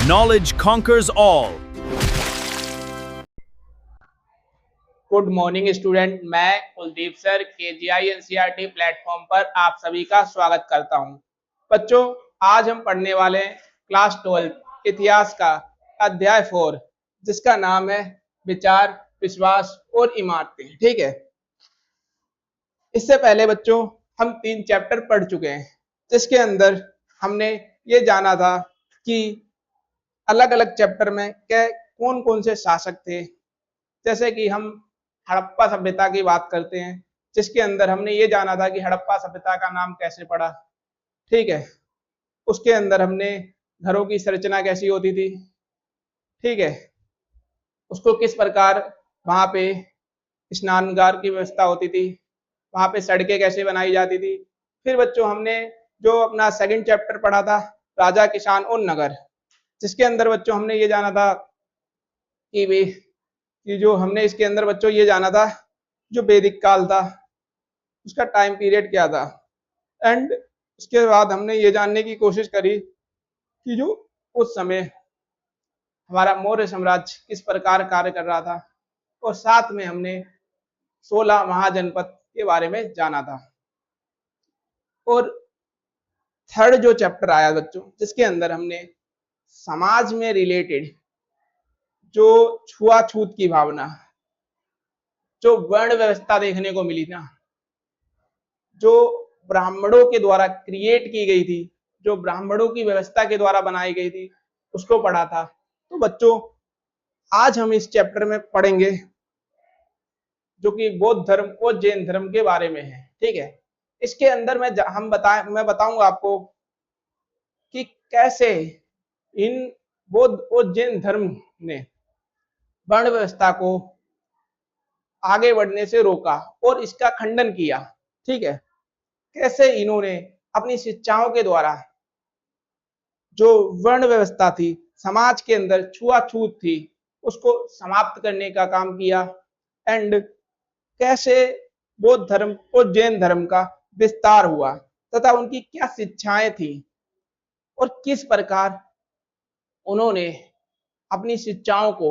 Knowledge conquers all. Good morning student, मैं Kuldeep sir केजीआई NCERT platform पर आप सभी का स्वागत करता हूं। बच्चों, आज हम पढ़ने वाले हैं क्लास 12 इतिहास का अध्याय 4, जिसका नाम है विचार, विश्वास और इमारतें। ठीक है, इससे पहले बच्चों हम 3 चैप्टर पढ़ चुके हैं, जिसके अंदर हमने ये जाना था कि अलग अलग चैप्टर में कौन कौन से शासक थे। जैसे कि हम हड़प्पा सभ्यता की बात करते हैं, जिसके अंदर हमने ये जाना था कि हड़प्पा सभ्यता का नाम कैसे पड़ा। ठीक है, उसके अंदर हमने घरों की संरचना कैसी होती थी। ठीक है, उसको किस प्रकार वहां पे स्नानगार की व्यवस्था होती थी, वहां पे सड़कें कैसे बनाई जाती थी। फिर बच्चों हमने जो अपना सेकंड चैप्टर पढ़ा था राजा, किसान और नगर, जिसके अंदर बच्चों हमने ये जाना था कि जो हमने इसके अंदर बच्चों ये जाना था जो वैदिक काल था उसका टाइम पीरियड क्या था। एंड उसके बाद हमने ये जानने की कोशिश करी कि जो उस समय हमारा मौर्य साम्राज्य किस प्रकार कार्य कर रहा था, और साथ में हमने 16 महाजनपद के बारे में जाना था। और थर्ड जो चैप्टर आया बच्चों, जिसके अंदर हमने समाज में रिलेटेड जो छुआछूत की भावना, जो वर्ण व्यवस्था देखने को मिली ना, जो ब्राह्मणों के द्वारा क्रिएट की गई थी, जो ब्राह्मणों की व्यवस्था के द्वारा बनाई गई थी, उसको पढ़ा था। तो बच्चों आज हम इस चैप्टर में पढ़ेंगे जो कि बौद्ध धर्म और जैन धर्म के बारे में है। ठीक है, इसके अंदर मैं बताऊंगा आपको कि कैसे इन बौद्ध और जैन धर्म ने वर्ण व्यवस्था को आगे बढ़ने से रोका और इसका खंडन किया। ठीक है, कैसे इन्होंने अपनी शिक्षाओं के द्वारा जो वर्ण व्यवस्था थी, समाज के अंदर छुआछूत थी, उसको समाप्त करने का काम किया। एंड कैसे बौद्ध धर्म और जैन धर्म का विस्तार हुआ तथा उनकी क्या शिक्षाएं थी और किस प्रकार उन्होंने अपनी शिक्षाओं को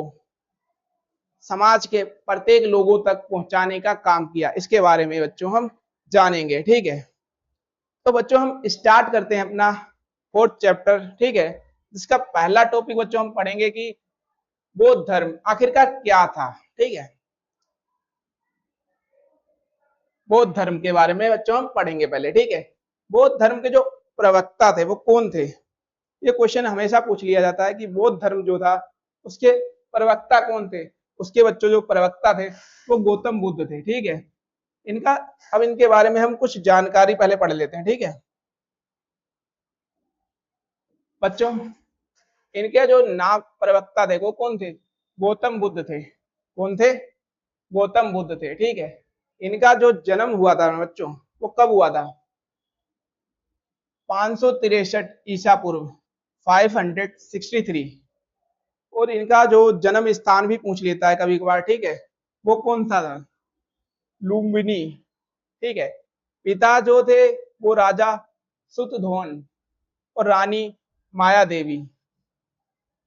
समाज के प्रत्येक लोगों तक पहुंचाने का काम किया, इसके बारे में बच्चों हम जानेंगे। ठीक है, तो बच्चों हम स्टार्ट करते हैं अपना 4th चैप्टर। ठीक है, जिसका पहला टॉपिक बच्चों हम पढ़ेंगे कि बौद्ध धर्म आखिरकार क्या था। ठीक है, बौद्ध धर्म के बारे में बच्चों हम पढ़ेंगे पहले। ठीक है, बौद्ध धर्म के जो प्रवक्ता थे वो कौन थे, ये क्वेश्चन हमेशा पूछ लिया जाता है कि बौद्ध धर्म जो था उसके प्रवक्ता कौन थे। उसके बच्चों जो प्रवक्ता थे वो गौतम बुद्ध थे। ठीक है, अब इनके बारे में हम कुछ जानकारी पहले पढ़ लेते हैं। ठीक है बच्चों, इनके जो नाम प्रवक्ता थे वो कौन थे, गौतम बुद्ध थे। कौन थे, गौतम बुद्ध थे। ठीक है, इनका जो जन्म हुआ था बच्चों वो कब हुआ था, 563 ईसा पूर्व, 563। और इनका जो जन्म स्थान भी पूछ लेता है कभी कभार। ठीक है, वो कौन सा था, लुम्बिनी। ठीक है, पिता जो थे वो राजा सुतधोन और रानी माया देवी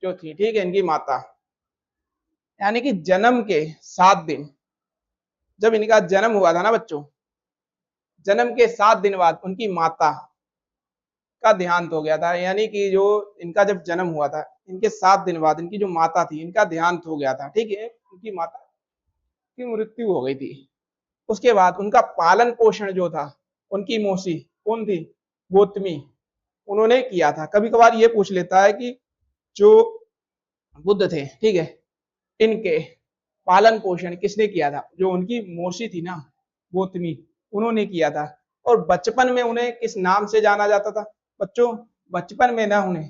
जो थी। ठीक है, इनकी माता। यानी कि जन्म के 7 दिन, जब इनका जन्म हुआ था ना बच्चों, जन्म के 7 दिन बाद उनकी माता का देहांत हो गया था। यानी कि जो इनका जब जन्म हुआ था, इनके 7 दिन बाद इनकी जो माता थी, इनका देहांत हो गया था। ठीक है, उनकी माता की मृत्यु हो गई थी। उसके बाद उनका पालन पोषण जो था उनकी मौसी कौन थी, गौतमी, उन्होंने किया था। कभी कभार ये पूछ लेता है कि जो बुद्ध थे, ठीक है, इनके पालन पोषण किसने किया था, जो उनकी मौसी थी ना, गौतमी, उन्होंने किया था। और बचपन में उन्हें किस नाम से जाना जाता था बच्चों, बचपन में ना उन्हें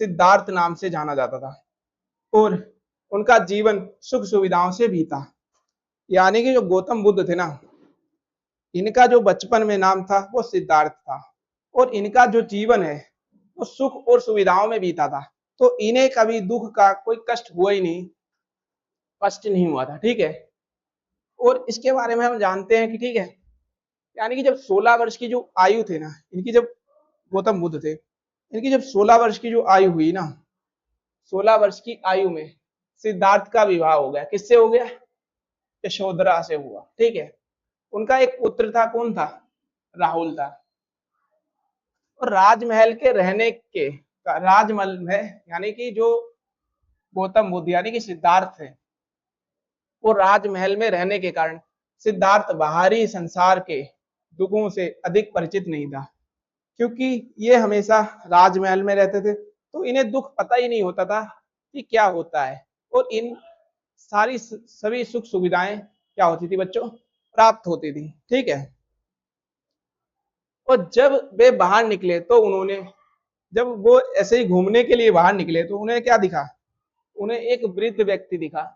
सिद्धार्थ नाम से जाना जाता था। और उनका जीवन सुख सुविधाओं से बीता। यानी कि जो गौतम बुद्ध थे ना, इनका जो बचपन में नाम था वो सिद्धार्थ था, और इनका जो जीवन है वो सुख और सुविधाओं में बीता था। तो इन्हें कभी दुख का कोई कष्ट हुआ ही नहीं, कष्ट नहीं हुआ था। ठीक है, और इसके बारे में हम जानते हैं कि ठीक है, यानी कि जब 16 वर्ष की जो आयु थे ना इनकी, जब गौतम बुद्ध थे, इनकी जब 16 वर्ष की जो आयु हुई ना, 16 वर्ष की आयु में सिद्धार्थ का विवाह हो गया। किससे हो गया? यशोधरा से हुआ। ठीक है। उनका एक पुत्र था, कौन था? राहुल था। और राजमहल के रहने के राजमहल में यानी कि जो गौतम बुद्ध यानी कि सिद्धार्थ है, वो राजमहल में रहने के कारण सिद्धार्थ बाहरी संसार के दुखों से अधिक परिचित नहीं था, क्योंकि ये हमेशा राजमहल में रहते थे, तो इन्हें दुख पता ही नहीं होता था कि क्या होता है। और इन सारी सभी सुख सुविधाएं क्या होती थी बच्चों? प्राप्त होती थी। ठीक है। और जब वे बाहर निकले तो उन्होंने, जब वो ऐसे ही घूमने के लिए बाहर निकले तो उन्हें क्या दिखा? उन्हें एक वृद्ध व्यक्ति दिखा।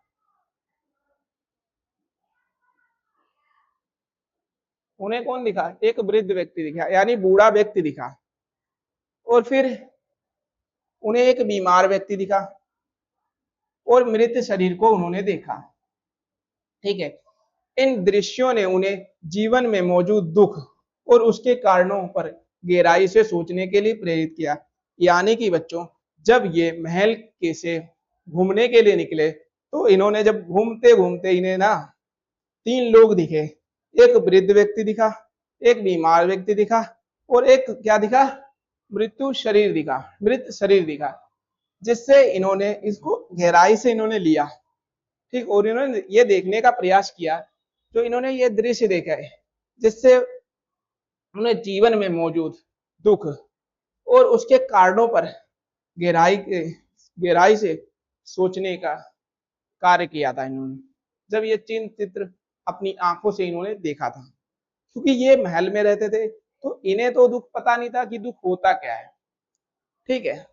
उन्हें कौन दिखा? एक वृद्ध व्यक्ति दिखा, यानी बूढ़ा व्यक्ति दिखा। और फिर उन्हें एक बीमार व्यक्ति दिखा और मृत शरीर को उन्होंने देखा। ठीक है। इन दृश्यों ने उन्हें जीवन में मौजूद दुख और उसके कारणों पर गहराई से सोचने के लिए प्रेरित किया। यानी कि बच्चों, जब ये महल के से घूमने के लिए निकले तो इन्होंने, जब घूमते घूमते इन्हें ना 3 लोग दिखे। एक वृद्ध व्यक्ति दिखा, एक बीमार व्यक्ति दिखा और एक क्या दिखा? मृत शरीर दिखा, जिससे इन्होंने इसको गहराई से इन्होंने लिया। ठीक। और इन्होंने ये देखने का प्रयास किया, जो इन्होंने ये दृश्य देखा है, जिससे उन्हें जीवन में मौजूद दुख और उसके कारणों पर गहराई से सोचने का कार्य किया था इन्होंने, जब ये चित्र अपनी आंखों से इन्होंने देखा था। क्योंकि ये महल में रहते थे तो इन्हें तो दुख पता नहीं था कि दुख होता क्या है। ठीक है।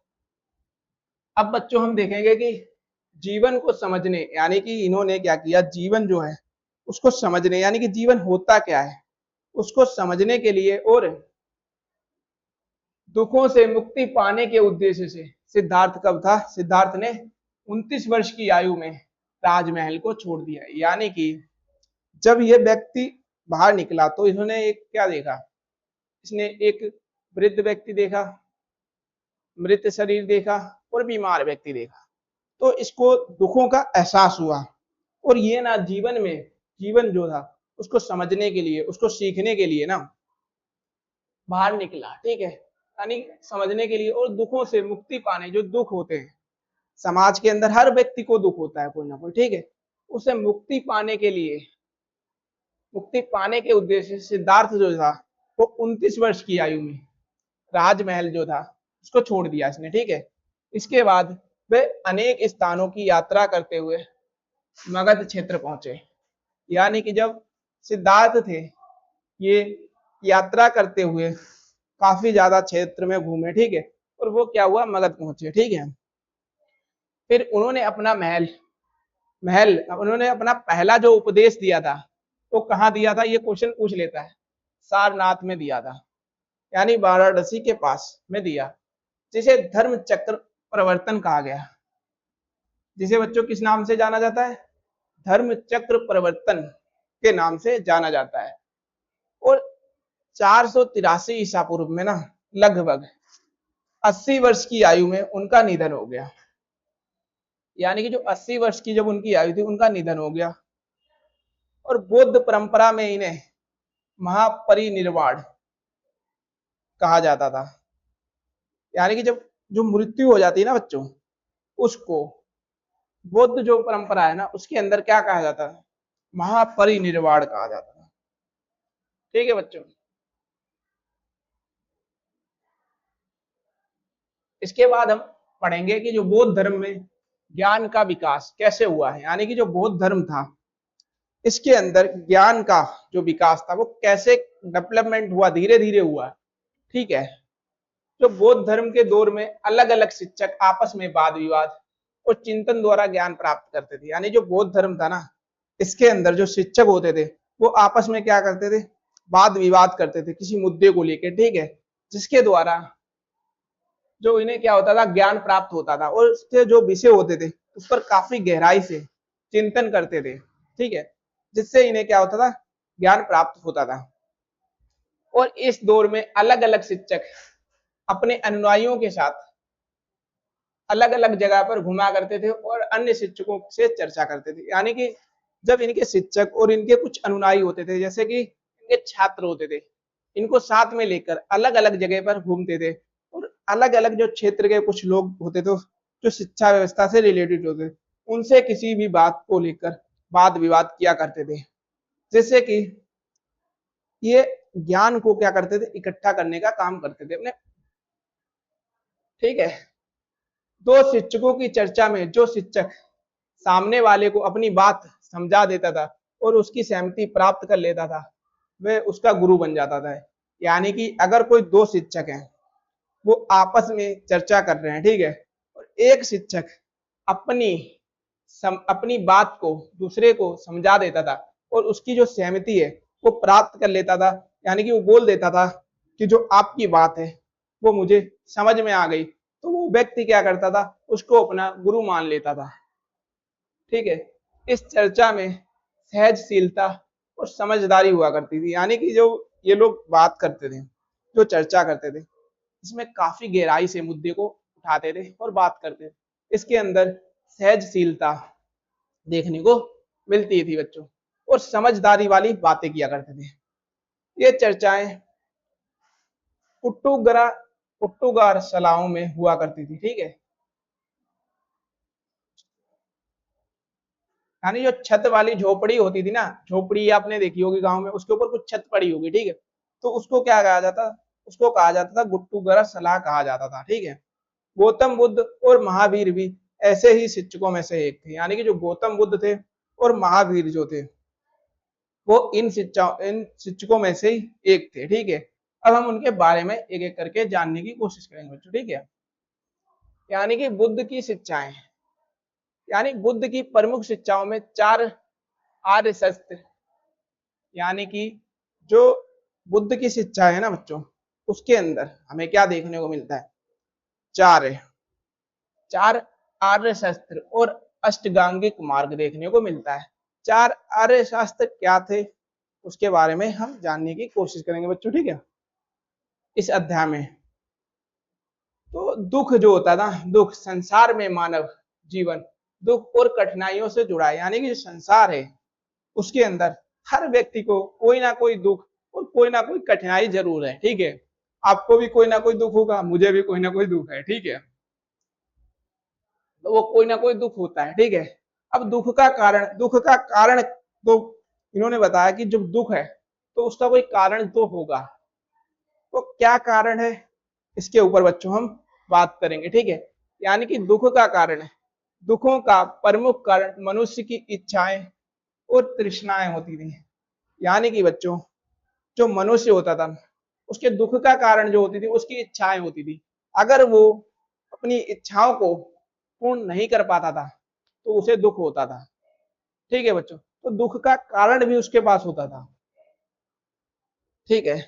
अब बच्चों हम देखेंगे कि जीवन को समझने, यानी कि इन्होंने क्या किया, जीवन जो है उसको समझने, यानी कि जीवन होता क्या है उसको समझने के लिए और दुखों से मुक्ति पाने के उद्देश्य से सिद्धार्थ कब था? सिद्धार्थ ने 29 वर्ष की आयु में राजमहल को छोड़ दिया। यानी कि जब ये व्यक्ति बाहर निकला तो इन्होंने एक क्या देखा? इसने एक वृद्ध व्यक्ति देखा, मृत शरीर देखा और बीमार व्यक्ति देखा। तो इसको दुखों का एहसास हुआ और ये ना जीवन जो था उसको समझने के लिए, उसको सीखने के लिए ना बाहर निकला। ठीक है। यानी समझने के लिए और दुखों से मुक्ति पाने, जो दुख होते हैं समाज के अंदर, हर व्यक्ति को दुख होता है कोई ना कोई। ठीक है। उसे मुक्ति पाने के लिए, मुक्ति पाने के उद्देश्य से सिद्धार्थ जो था वो 29 वर्ष की आयु में राजमहल जो था उसको छोड़ दिया इसने। ठीक है। इसके बाद वे अनेक स्थानों की यात्रा करते हुए मगध क्षेत्र पहुंचे। यानी कि जब सिद्धार्थ थे ये यात्रा करते हुए काफी ज्यादा क्षेत्र में घूमे। ठीक है। और वो क्या हुआ? मगध पहुंचे। ठीक है। फिर उन्होंने अपना उन्होंने अपना पहला जो उपदेश दिया था वो कहाँ दिया था? ये क्वेश्चन पूछ लेता है। सारनाथ में दिया था, यानी वाराणसी के पास में दिया, जिसे धर्म चक्र प्रवर्तन कहा गया। जिसे बच्चों किस नाम से जाना जाता है? धर्म चक्र प्रवर्तन के नाम से जाना जाता है। और 483 ईसा पूर्व में ना लगभग 80 वर्ष की आयु में उनका निधन हो गया। यानी कि जो 80 वर्ष की जब उनकी आयु थी उनका निधन हो गया। और बौद्ध परंपरा में इन्हें महापरिनिर्वाण कहा जाता था। यानी कि जब जो मृत्यु हो जाती है ना बच्चों, उसको बौद्ध जो परंपरा है ना उसके अंदर क्या कहा जाता है? महापरिनिर्वाण कहा जाता है। ठीक है बच्चों। इसके बाद हम पढ़ेंगे कि जो बौद्ध धर्म में ज्ञान का विकास कैसे हुआ है। यानी कि जो बौद्ध धर्म था इसके अंदर ज्ञान का जो विकास था वो कैसे डेवलपमेंट हुआ, धीरे धीरे हुआ। ठीक है। जो बौद्ध धर्म के दौर में अलग अलग शिक्षक आपस में वाद विवाद और चिंतन द्वारा ज्ञान प्राप्त करते थे। यानी जो बौद्ध धर्म था ना इसके अंदर जो शिक्षक होते थे वो आपस में क्या करते थे? वाद विवाद करते थे किसी मुद्दे को लेकर। ठीक है। जिसके द्वारा जो इन्हें क्या होता था? ज्ञान प्राप्त होता था और उसके जो विषय होते थे उस पर काफी गहराई से चिंतन करते थे। ठीक है। जिससे इन्हें क्या होता था? ज्ञान प्राप्त होता था। और इस दौर में अलग अलग शिक्षक अपने अनुयायियों के साथ अलग अलग जगह पर घुमा करते थे और अन्य शिक्षकों से चर्चा करते थे। यानी कि जब इनके शिक्षक और इनके कुछ अनुयायी होते थे, जैसे कि इनके छात्र होते थे, इनको साथ में लेकर अलग अलग जगह पर घूमते थे और अलग अलग जो क्षेत्र के कुछ लोग होते थे जो शिक्षा व्यवस्था से रिलेटेड होते थे, उनसे किसी भी बात को लेकर वाद विवाद किया करते थे। जैसे कि ये ज्ञान को क्या करते थे, इकट्ठा करने का काम करते थे अपने। ठीक है, दो शिक्षकों की चर्चा में जो शिक्षक सामने वाले को अपनी बात समझा देता था और उसकी सहमति प्राप्त कर लेता था, वह उसका गुरु बन जाता था। यानी कि अगर कोई दो शिक्षक हैं, वो आपस में चर्चा कर रहे हैं, ठीक है, और एक शिक्षक अपनी बात को दूसरे को समझा देता था और उसकी जो सहमति है वो प्राप्त कर लेता था, यानी कि वो बोल देता था कि जो आपकी बात है वो मुझे समझ में आ गई, तो वो व्यक्ति क्या करता था, उसको अपना गुरु मान लेता था। ठीक है, इस चर्चा में सहजशीलता और समझदारी हुआ करती थी। यानी कि जो ये लोग बात करते थे, जो चर्चा करते थे, इसमें काफी गहराई से मुद्दे को उठाते थे और बात करते थे। इसके अंदर सहजशीलता देखने को मिलती थी बच्चों, और समझदारी वाली बातें किया करते थे। ये चर्चाएं पुट्टुगार सलाओं में हुआ करती थी। ठीक है, यानी जो छत वाली झोपड़ी होती थी ना, झोपड़ी आपने देखी होगी गांव में, उसके ऊपर कुछ छत पड़ी होगी। ठीक है, तो उसको क्या कहा जाता, उसको कहा जाता था गुट्टूगरा सलाह कहा जाता था। ठीक है, गौतम बुद्ध और महावीर भी ऐसे ही शिक्षकों में से एक थे। यानी कि जो गौतम बुद्ध थे और महावीर जो थे, वो इन शिक्षकों में से ही एक थे। ठीक है, अब हम उनके बारे में एक एक करके जानने की कोशिश करेंगे बच्चों। ठीक है, यानी कि बुद्ध की शिक्षाएं, यानी बुद्ध की प्रमुख शिक्षाओं में चार आर्य शस्त्र, यानी कि जो बुद्ध की शिक्षा है ना बच्चों, उसके अंदर हमें क्या देखने को मिलता है, चार आर्य शस्त्र और अष्टांगिक मार्ग देखने को मिलता है। चार आर्य शास्त्र क्या थे, उसके बारे में हम जानने की कोशिश करेंगे बच्चों। ठीक है, इस अध्याय में तो दुख जो होता था, दुख संसार में मानव जीवन दुख और कठिनाइयों से जुड़ा है। यानी कि जो संसार है उसके अंदर हर व्यक्ति को कोई ना कोई दुख और कोई ना कोई कठिनाई जरूर है। ठीक है, आपको भी कोई ना कोई दुख होगा, मुझे भी कोई ना कोई दुख है। ठीक है, तो वो कोई ना कोई दुख होता है। ठीक है, अब दुख का कारण तो इन्होंने बताया कि जब दुख है तो उसका कोई कारण तो होगा, तो क्या कारण है इसके ऊपर बच्चों हम बात करेंगे। ठीक है, यानी कि दुख का कारण है, दुखों का प्रमुख कारण मनुष्य की इच्छाएं और तृष्णाएं होती थी। यानी कि बच्चों जो मनुष्य होता था उसके दुख का कारण जो होती थी उसकी इच्छाएं होती थी। अगर वो अपनी इच्छाओं को पूर्ण नहीं कर पाता था तो उसे दुख होता था। ठीक है बच्चों, तो दुख का कारण भी उसके पास होता था। ठीक है,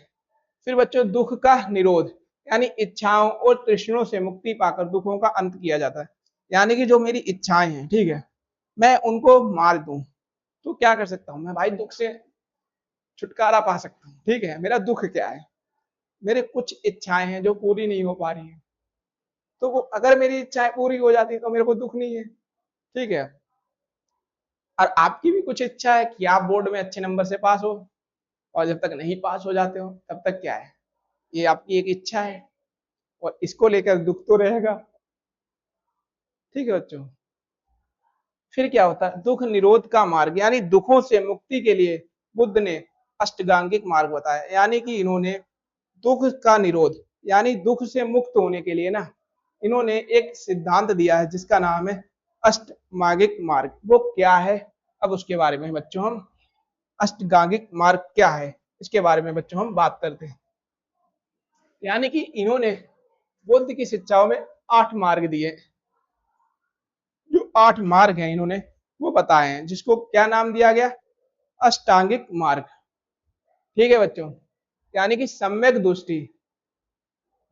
फिर बच्चों दुख का निरोध, यानी इच्छाओं और तृष्णों से मुक्ति पाकर दुखों का अंत किया जाता है। यानी कि जो मेरी इच्छाएं हैं, ठीक है, मैं उनको मार दूं तो क्या कर सकता हूं, मैं भाई दुख से छुटकारा पा सकता हूं। ठीक है, मेरा दुख क्या है, मेरे कुछ इच्छाएं हैं जो पूरी नहीं हो पा रही हैं, तो वो अगर मेरी इच्छाएं पूरी हो जाती है तो मेरे को दुख नहीं है। ठीक है, और आपकी भी कुछ इच्छा है कि आप बोर्ड में अच्छे नंबर से पास हो, और जब तक नहीं पास हो जाते हो तब तक क्या है, ये आपकी एक इच्छा है और इसको लेकर दुख तो रहेगा। ठीक है बच्चों, फिर क्या होता है, दुख निरोध का मार्ग, यानी दुखों से मुक्ति के लिए बुद्ध ने अष्टांगिक मार्ग बताया। यानी कि इन्होंने दुख का निरोध, यानी दुख से मुक्त होने के लिए ना, इन्होंने एक सिद्धांत दिया है जिसका नाम है अष्टांगिक मार्ग। वो क्या है, अब उसके बारे में बच्चों हम, अष्टांगिक मार्ग क्या है इसके बारे में बच्चों हम बात करते हैं। यानी कि इन्होंने बुद्ध की शिक्षाओं में 8 मार्ग दिए, जो 8 मार्ग हैं इन्होंने वो बताए हैं, जिसको क्या नाम दिया गया, अष्टांगिक मार्ग। ठीक है बच्चों, यानी कि सम्यक दृष्टि,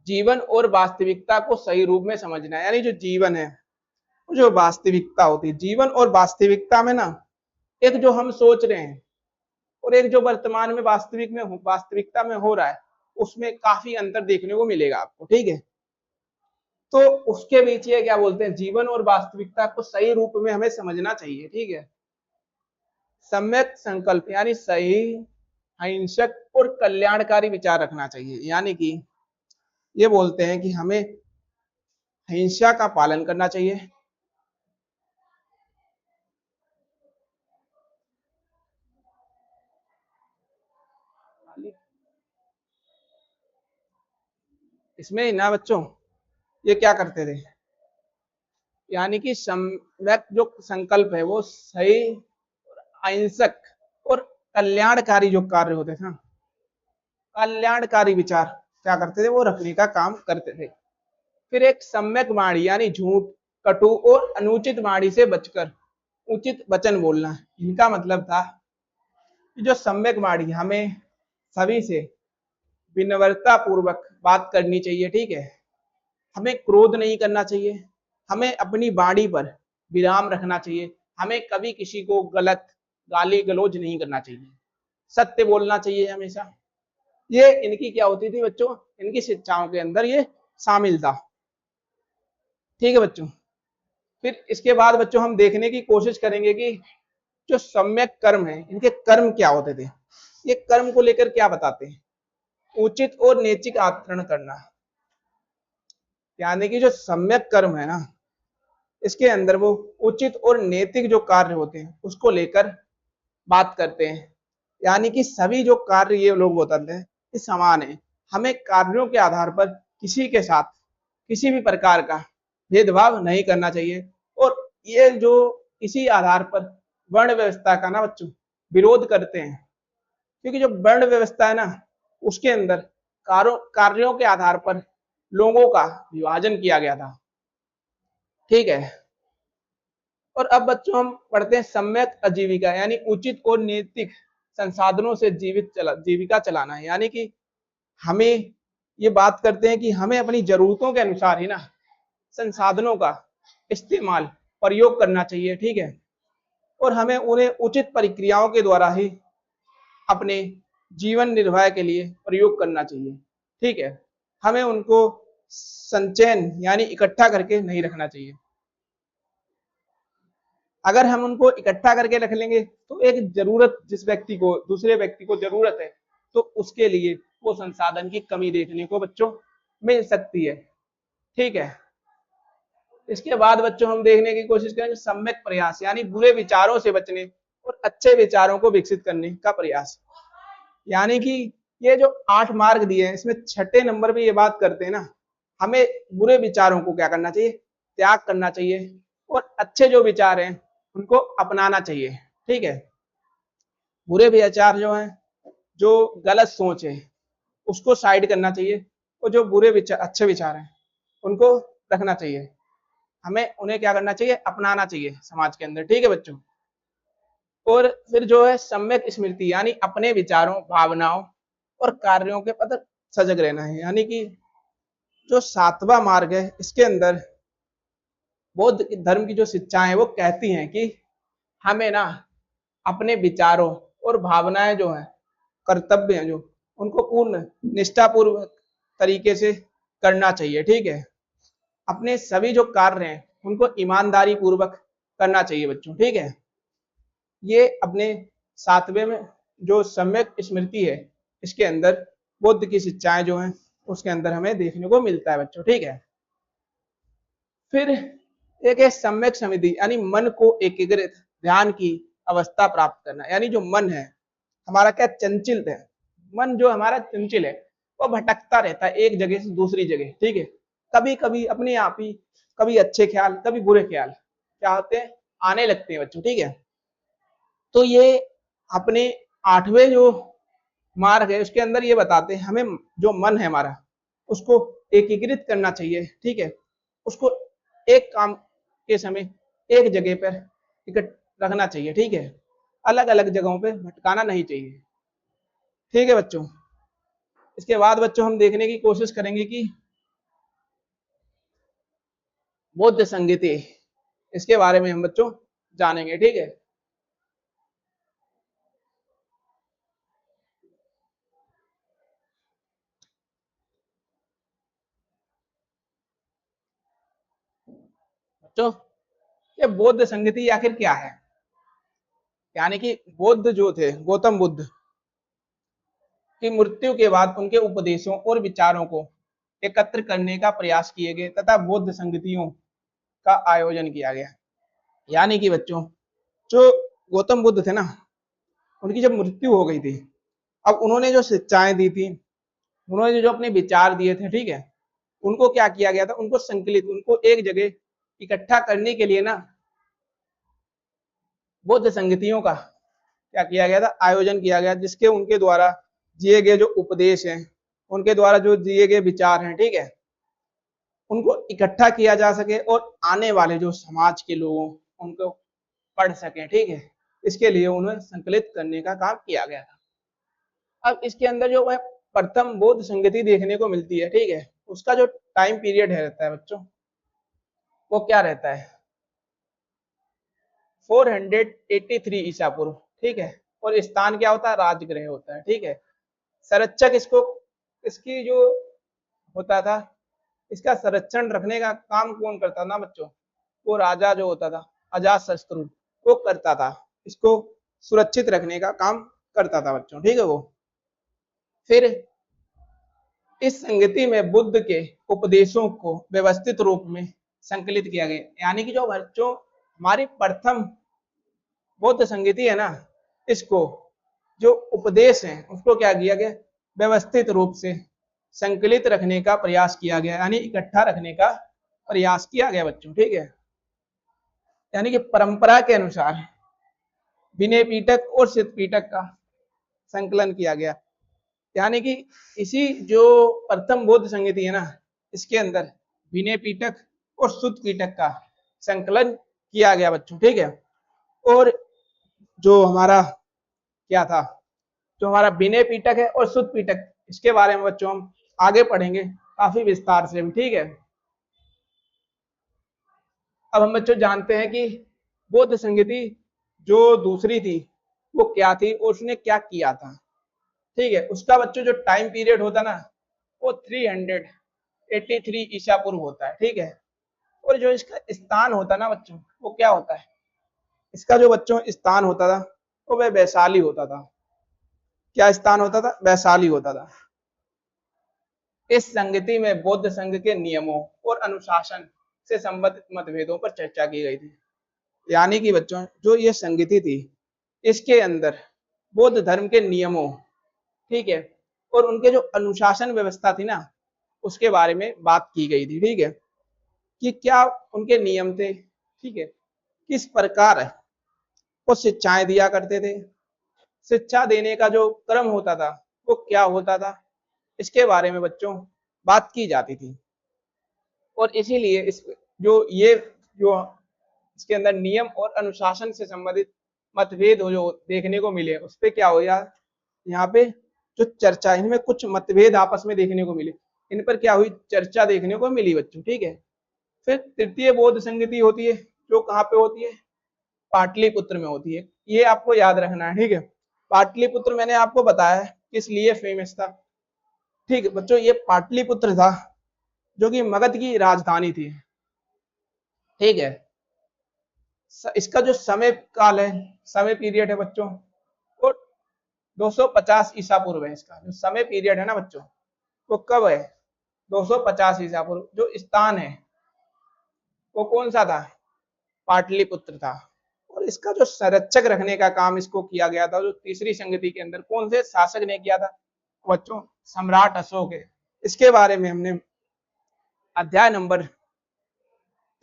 जीवन और वास्तविकता को सही रूप में समझना। यानी जो जीवन है, जो वास्तविकता होती है, जीवन और वास्तविकता में ना, एक जो हम सोच रहे हैं और एक जो वर्तमान में वास्तविकता में हो रहा है, उसमें काफी अंतर देखने को मिलेगा आपको। ठीक है, तो उसके बीच ये क्या बोलते हैं, जीवन और वास्तविकता को सही रूप में हमें समझना चाहिए। ठीक है, सम्यक संकल्प यानी सही, अहिंसक और कल्याणकारी विचार रखना चाहिए। यानी कि ये बोलते हैं कि हमें अहिंसा का पालन करना चाहिए, इसमें ना बच्चों ये क्या करते थे, यानी कि सम्यक जो संकल्प है वो सही, अहिंसक और कल्याणकारी जो कार्य होते थे ना, कल्याणकारी विचार क्या करते थे वो रखने का काम करते थे। फिर एक सम्यक वाणी यानी झूठ, कटु और अनुचित वाणी से बचकर उचित वचन बोलना। इनका मतलब था कि जो सम्यक वाणी, हमें सभी से विनम्रता पूर्वक बात करनी चाहिए। ठीक है, हमें क्रोध नहीं करना चाहिए, हमें अपनी वाणी पर विराम रखना चाहिए, हमें कभी किसी को गलत गाली गलौज नहीं करना चाहिए, सत्य बोलना चाहिए हमेशा। ये इनकी क्या होती थी बच्चों, इनकी शिक्षाओं के अंदर ये शामिल था। ठीक है बच्चों, फिर इसके बाद बच्चों हम देखने की कोशिश करेंगे कि जो सम्यक कर्म है इनके कर्म क्या होते थे, ये कर्म को लेकर क्या बताते हैं। उचित और नैतिक आचरण करना, यानी कि जो सम्यक कर्म है ना, इसके अंदर वो उचित और नैतिक जो कार्य होते हैं उसको लेकर बात करते हैं। यानी कि सभी जो कार्य ये लोग बताते हैं ये समान है, हमें कार्यों के आधार पर किसी के साथ किसी भी प्रकार का भेदभाव नहीं करना चाहिए। और ये जो इसी आधार पर वर्ण व्यवस्था का ना बच्चों विरोध करते हैं, क्योंकि जो वर्ण व्यवस्था है ना उसके अंदर कार्यों के आधार पर लोगों का विभाजन किया गया था। ठीक है, और अब बच्चों हम पढ़ते हैं सम्यक आजीविका यानी उचित और नैतिक संसाधनों से जीविका चलाना है। यानी कि हमें ये बात करते हैं कि हमें अपनी जरूरतों के अनुसार ही ना संसाधनों का इस्तेमाल प्रयोग करना चाहिए। ठीक है, और हमें उन्हें उचित प्रक्रियाओं के द्वारा ही अपने जीवन निर्वाह के लिए प्रयोग करना चाहिए। ठीक है, हमें उनको संचयन यानी इकट्ठा करके नहीं रखना चाहिए। अगर हम उनको इकट्ठा करके रख लेंगे तो एक जरूरत जिस व्यक्ति को दूसरे व्यक्ति को जरूरत है तो उसके लिए वो संसाधन की कमी देखने को बच्चों मिल सकती है। ठीक है, इसके बाद बच्चों हम देखने की कोशिश करेंगे सम्यक प्रयास यानी बुरे विचारों से बचने और अच्छे विचारों को विकसित करने का प्रयास। यानी कि ये जो 8 मार्क दिए हैं इसमें छठे नंबर पे ये बात करते हैं ना, हमें बुरे विचारों को क्या करना चाहिए, त्याग करना चाहिए और अच्छे जो विचार हैं उनको अपनाना चाहिए। ठीक है, बुरे विचार जो हैं, जो गलत सोच है उसको साइड करना चाहिए और जो बुरे विचार अच्छे विचार हैं उनको रखना चाहिए, हमें उन्हें क्या करना चाहिए, अपनाना चाहिए समाज के अंदर। ठीक है बच्चों, और फिर जो है सम्यक स्मृति यानी अपने विचारों, भावनाओं और कार्यों के प्रति सजग रहना है। यानी कि जो 7वां मार्ग है इसके अंदर बौद्ध धर्म की जो शिक्षाएं हैं वो कहती हैं कि हमें ना अपने विचारों और भावनाएं जो हैं, कर्तव्य हैं जो, उनको पूर्ण निष्ठापूर्वक तरीके से करना चाहिए। ठीक है, अपने सभी जो कार्य हैं उनको ईमानदारी पूर्वक करना चाहिए बच्चों। ठीक है, ये अपने 7वें में जो सम्यक स्मृति है इसके अंदर बुद्ध की शिक्षाएं जो हैं उसके अंदर हमें देखने को मिलता है बच्चों। ठीक है, फिर एक है सम्यक समिति यानी मन को एकीकृत ध्यान की अवस्था प्राप्त करना। यानी जो मन है हमारा क्या चंचल है, मन जो हमारा चंचल है वो भटकता रहता है एक जगह से दूसरी जगह। ठीक है, कभी कभी अपने आप ही कभी अच्छे ख्याल कभी बुरे ख्याल क्या होते हैं, आने लगते हैं बच्चों। ठीक है, तो ये अपने 8वें जो मार्ग है उसके अंदर ये बताते हैं हमें जो मन है हमारा उसको एकीकृत करना चाहिए। ठीक है, उसको एक काम के समय एक जगह पर इकट्ठ रखना चाहिए। ठीक है, अलग अलग जगहों पे भटकाना नहीं चाहिए। ठीक है बच्चों, इसके बाद बच्चों हम देखने की कोशिश करेंगे कि बौद्ध संगीति, इसके बारे में हम बच्चों जानेंगे। ठीक है, बच्चों ये बौद्ध संगति आखिर क्या है? यानी कि बौद्ध जो थे, गौतम बुद्ध की मृत्यु के बाद उनके उपदेशों और विचारों को एकत्र करने का प्रयास किए गए तथा बौद्ध संगतियों का आयोजन किया गया। यानी कि बच्चों जो गौतम बुद्ध थे ना, उनकी जब मृत्यु हो गई थी, अब उन्होंने जो शिक्षाएं दी थी, उन्होंने जो अपने विचार दिए थे, ठीक है, उनको क्या किया गया था, उनको संकलित, उनको एक जगह इकट्ठा करने के लिए ना बौद्ध संगतियों का क्या किया गया था, आयोजन किया गया, जिसके उनके द्वारा दिए गए जो उपदेश हैं, उनके द्वारा जो दिए गए विचार हैं, ठीक है, उनको इकट्ठा किया जा सके और आने वाले जो समाज के लोगों उनको पढ़ सकें, ठीक है, इसके लिए उन्हें संकलित करने का काम किया गया था। अब इसके अंदर जो है प्रथम बौद्ध संगति देखने को मिलती है, ठीक है, उसका जो टाइम पीरियड है रहता है बच्चों, वो क्या रहता है, 483 ईसा पूर्व, ठीक है, और स्थान क्या होता है, राजगृह होता है, ठीक है। संरक्षक इसको, इसकी जो होता था, इसका संरक्षण रखने का काम कौन करता था ना बच्चों, वो राजा जो होता था अजातशत्रु, वो करता था, इसको सुरक्षित रखने का काम करता था बच्चों, ठीक है। वो फिर इस संगति में बुद्ध के उपदेशों को व्यवस्थित रूप में संकलित किया गया। यानी कि जो बच्चों हमारी प्रथम बौद्ध संगति है ना, इसको जो उपदेश है उसको क्या किया गया, व्यवस्थित रूप से संकलित रखने का प्रयास किया गया, यानी इकट्ठा रखने का प्रयास किया गया बच्चों, ठीक है। यानी कि परंपरा के अनुसार विनय पीटक और सिद्ध पीटक का संकलन किया गया। यानी कि इसी जो प्रथम बौद्ध संगति है ना, इसके अंदर विनय पीटक और सुत्त पीटक का संकलन किया गया बच्चों, ठीक है। और जो हमारा क्या था, जो हमारा विनय पीटक है और सुत्त पीटक, इसके बारे में बच्चों हम आगे पढ़ेंगे काफी विस्तार से भी, ठीक है। अब हम बच्चों जानते हैं कि बौद्ध संगति जो दूसरी थी वो क्या थी और उसने क्या किया था, ठीक है। उसका बच्चों जो टाइम पीरियड होता ना, वो 383 ईसा पूर्व होता है, ठीक है। और जो इसका स्थान होता ना बच्चों, वो क्या होता है, इसका जो बच्चों स्थान होता था वो वह वैशाली होता था। क्या स्थान होता था, वैशाली होता था। इस संगति में बौद्ध संघ के नियमों और अनुशासन से संबंधित मतभेदों पर चर्चा की गई थी। यानी कि बच्चों जो ये संगति थी, इसके अंदर बौद्ध धर्म के नियमों, ठीक है, और उनके जो अनुशासन व्यवस्था थी ना, उसके बारे में बात की गई थी, ठीक है, कि क्या उनके नियम थे, ठीक है, किस प्रकार वो शिक्षाएं दिया करते थे, शिक्षा देने का जो क्रम होता था वो क्या होता था, इसके बारे में बच्चों बात की जाती थी। और इसीलिए इस जो ये जो इसके अंदर नियम और अनुशासन से संबंधित मतभेद हो जो देखने को मिले, उस पर क्या हो यार, यहाँ पे जो चर्चा, इनमें कुछ मतभेद आपस में देखने को मिले, इन पर क्या हुई, चर्चा देखने को मिली बच्चों, ठीक है। फिर तृतीय बौद्ध संगति होती है, जो कहाँ पे होती है, पाटलिपुत्र में होती है। ये आपको याद रखना है, ठीक है। पाटलिपुत्र मैंने आपको बताया है किस लिए फेमस था, ठीक है बच्चों। ये पाटलिपुत्र था जो कि मगध की राजधानी थी, ठीक है। इसका जो समय काल है, समय पीरियड है बच्चों, वो 250 ईसा पूर्व है। इसका जो समय पीरियड है ना बच्चों, वो कब है, 250 ईसा पूर्व। जो स्थान है वो कौन सा था, पाटलिपुत्र था। और इसका जो संरक्षक रखने का काम इसको किया गया था, जो तीसरी संगति के अंदर कौन से शासक ने किया था बच्चों, सम्राट अशोक है। इसके बारे में हमने अध्याय नंबर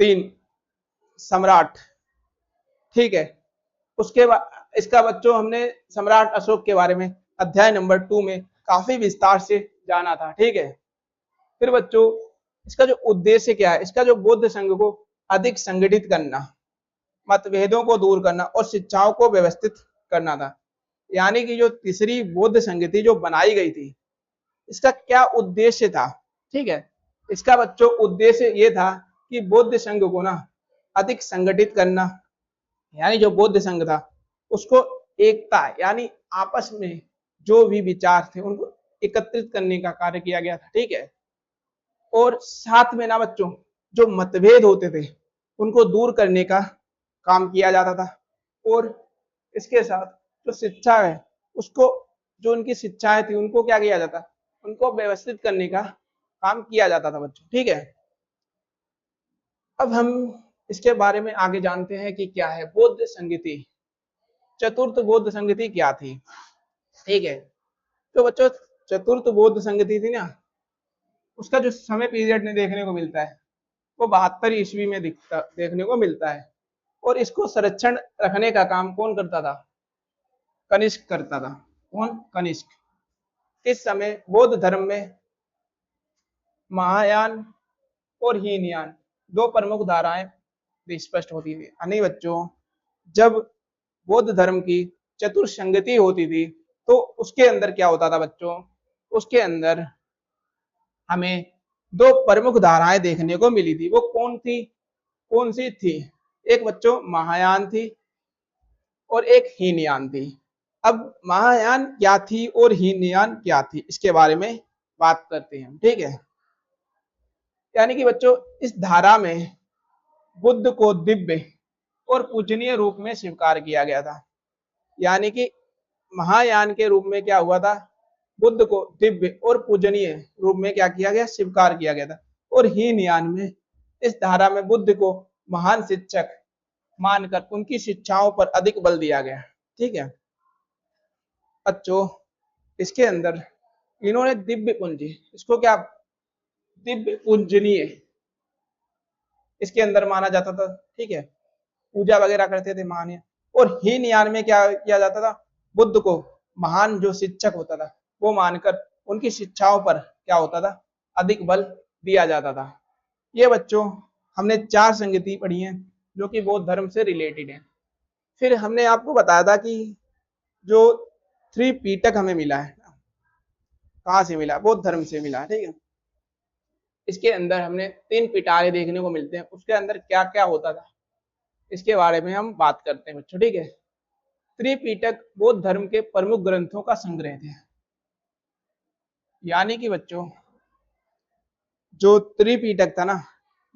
3 सम्राट, ठीक है, उसके बाद इसका बच्चों हमने सम्राट अशोक के बारे में अध्याय नंबर 2 में काफी विस्तार से जाना था, ठीक है। फिर बच्चों इसका जो उद्देश्य क्या है, इसका जो बौद्ध संघ को अधिक संगठित करना, मतभेदों को दूर करना और शिक्षाओं को व्यवस्थित करना था। यानी कि जो तीसरी बौद्ध संगति जो बनाई गई थी, इसका क्या उद्देश्य था, ठीक है। इसका बच्चों उद्देश्य ये था कि बौद्ध संघ को ना अधिक संगठित करना, यानी जो बौद्ध संघ था उसको एकता, यानी आपस में जो भी विचार थे उनको एकत्रित करने का कार्य किया गया था, ठीक है। और साथ में ना बच्चों जो मतभेद होते थे उनको दूर करने का काम किया जाता था। और इसके साथ जो शिक्षा है उसको, जो उनकी शिक्षाएं थी उनको क्या किया जाता, उनको व्यवस्थित करने का काम किया जाता था बच्चों। ठीक है, अब हम इसके बारे में आगे जानते हैं कि क्या है बौद्ध संगीति। चतुर्थ बौद्ध संगीति क्या थी। ठीक है, तो बच्चों चतुर्थ बौद्ध संगीति थी ना, उसका जो समय पीरियड में देखने को मिलता है वो 72 ईस्वी में देखने को मिलता है। और इसको संरक्षण रखने का काम कौन करता था, कनिष्क करता था। कौन, कनिष्क। इस समय बौद्ध धर्म में महायान और हीनयान दो प्रमुख धाराएं स्पष्ट होती थी। यानी बच्चों जब बौद्ध धर्म की चतुर्संगति होती थी तो उसके अंदर क्या होता था बच्चों, उसके अंदर हमें दो प्रमुख धाराएं देखने को मिली थी। वो कौन थी, कौन सी थी, एक बच्चों महायान थी और एक हीनयान थी। अब महायान क्या थी और हीनयान क्या थी इसके बारे में बात करते हैं। ठीक है, यानी कि बच्चों इस धारा में बुद्ध को दिव्य और पूजनीय रूप में स्वीकार किया गया था। यानी कि महायान के रूप में क्या हुआ था, बुद्ध को दिव्य और पूजनीय रूप में क्या किया गया, स्वीकार किया गया था। और हीनयान में, इस धारा में बुद्ध को महान शिक्षक मानकर उनकी शिक्षाओं पर अधिक बल दिया गया। ठीक है बच्चों, इसके अंदर इन्होंने दिव्य पूंजी, इसको क्या, दिव्य पूजनीय इसके अंदर माना जाता था। ठीक है, पूजा वगैरह करते थे महान। और हीनयान में क्या किया जाता था, बुद्ध को महान जो शिक्षक होता था वो मानकर उनकी शिक्षाओं पर क्या होता था, अधिक बल दिया जाता था। ये बच्चों हमने 4 संगति पढ़ी हैं जो कि बौद्ध धर्म से रिलेटेड है। फिर हमने आपको बताया था कि जो 3 पीटक हमें मिला है, कहाँ से मिला, बौद्ध धर्म से मिला है। ठीक है, इसके अंदर हमने 3 पिटारे देखने को मिलते हैं, उसके अंदर क्या क्या होता था इसके बारे में हम बात करते हैं बच्चों। ठीक है, त्रिपिटक बौद्ध धर्म के प्रमुख ग्रंथों का संग्रह थे। यानी कि बच्चों जो त्रिपिटक था ना,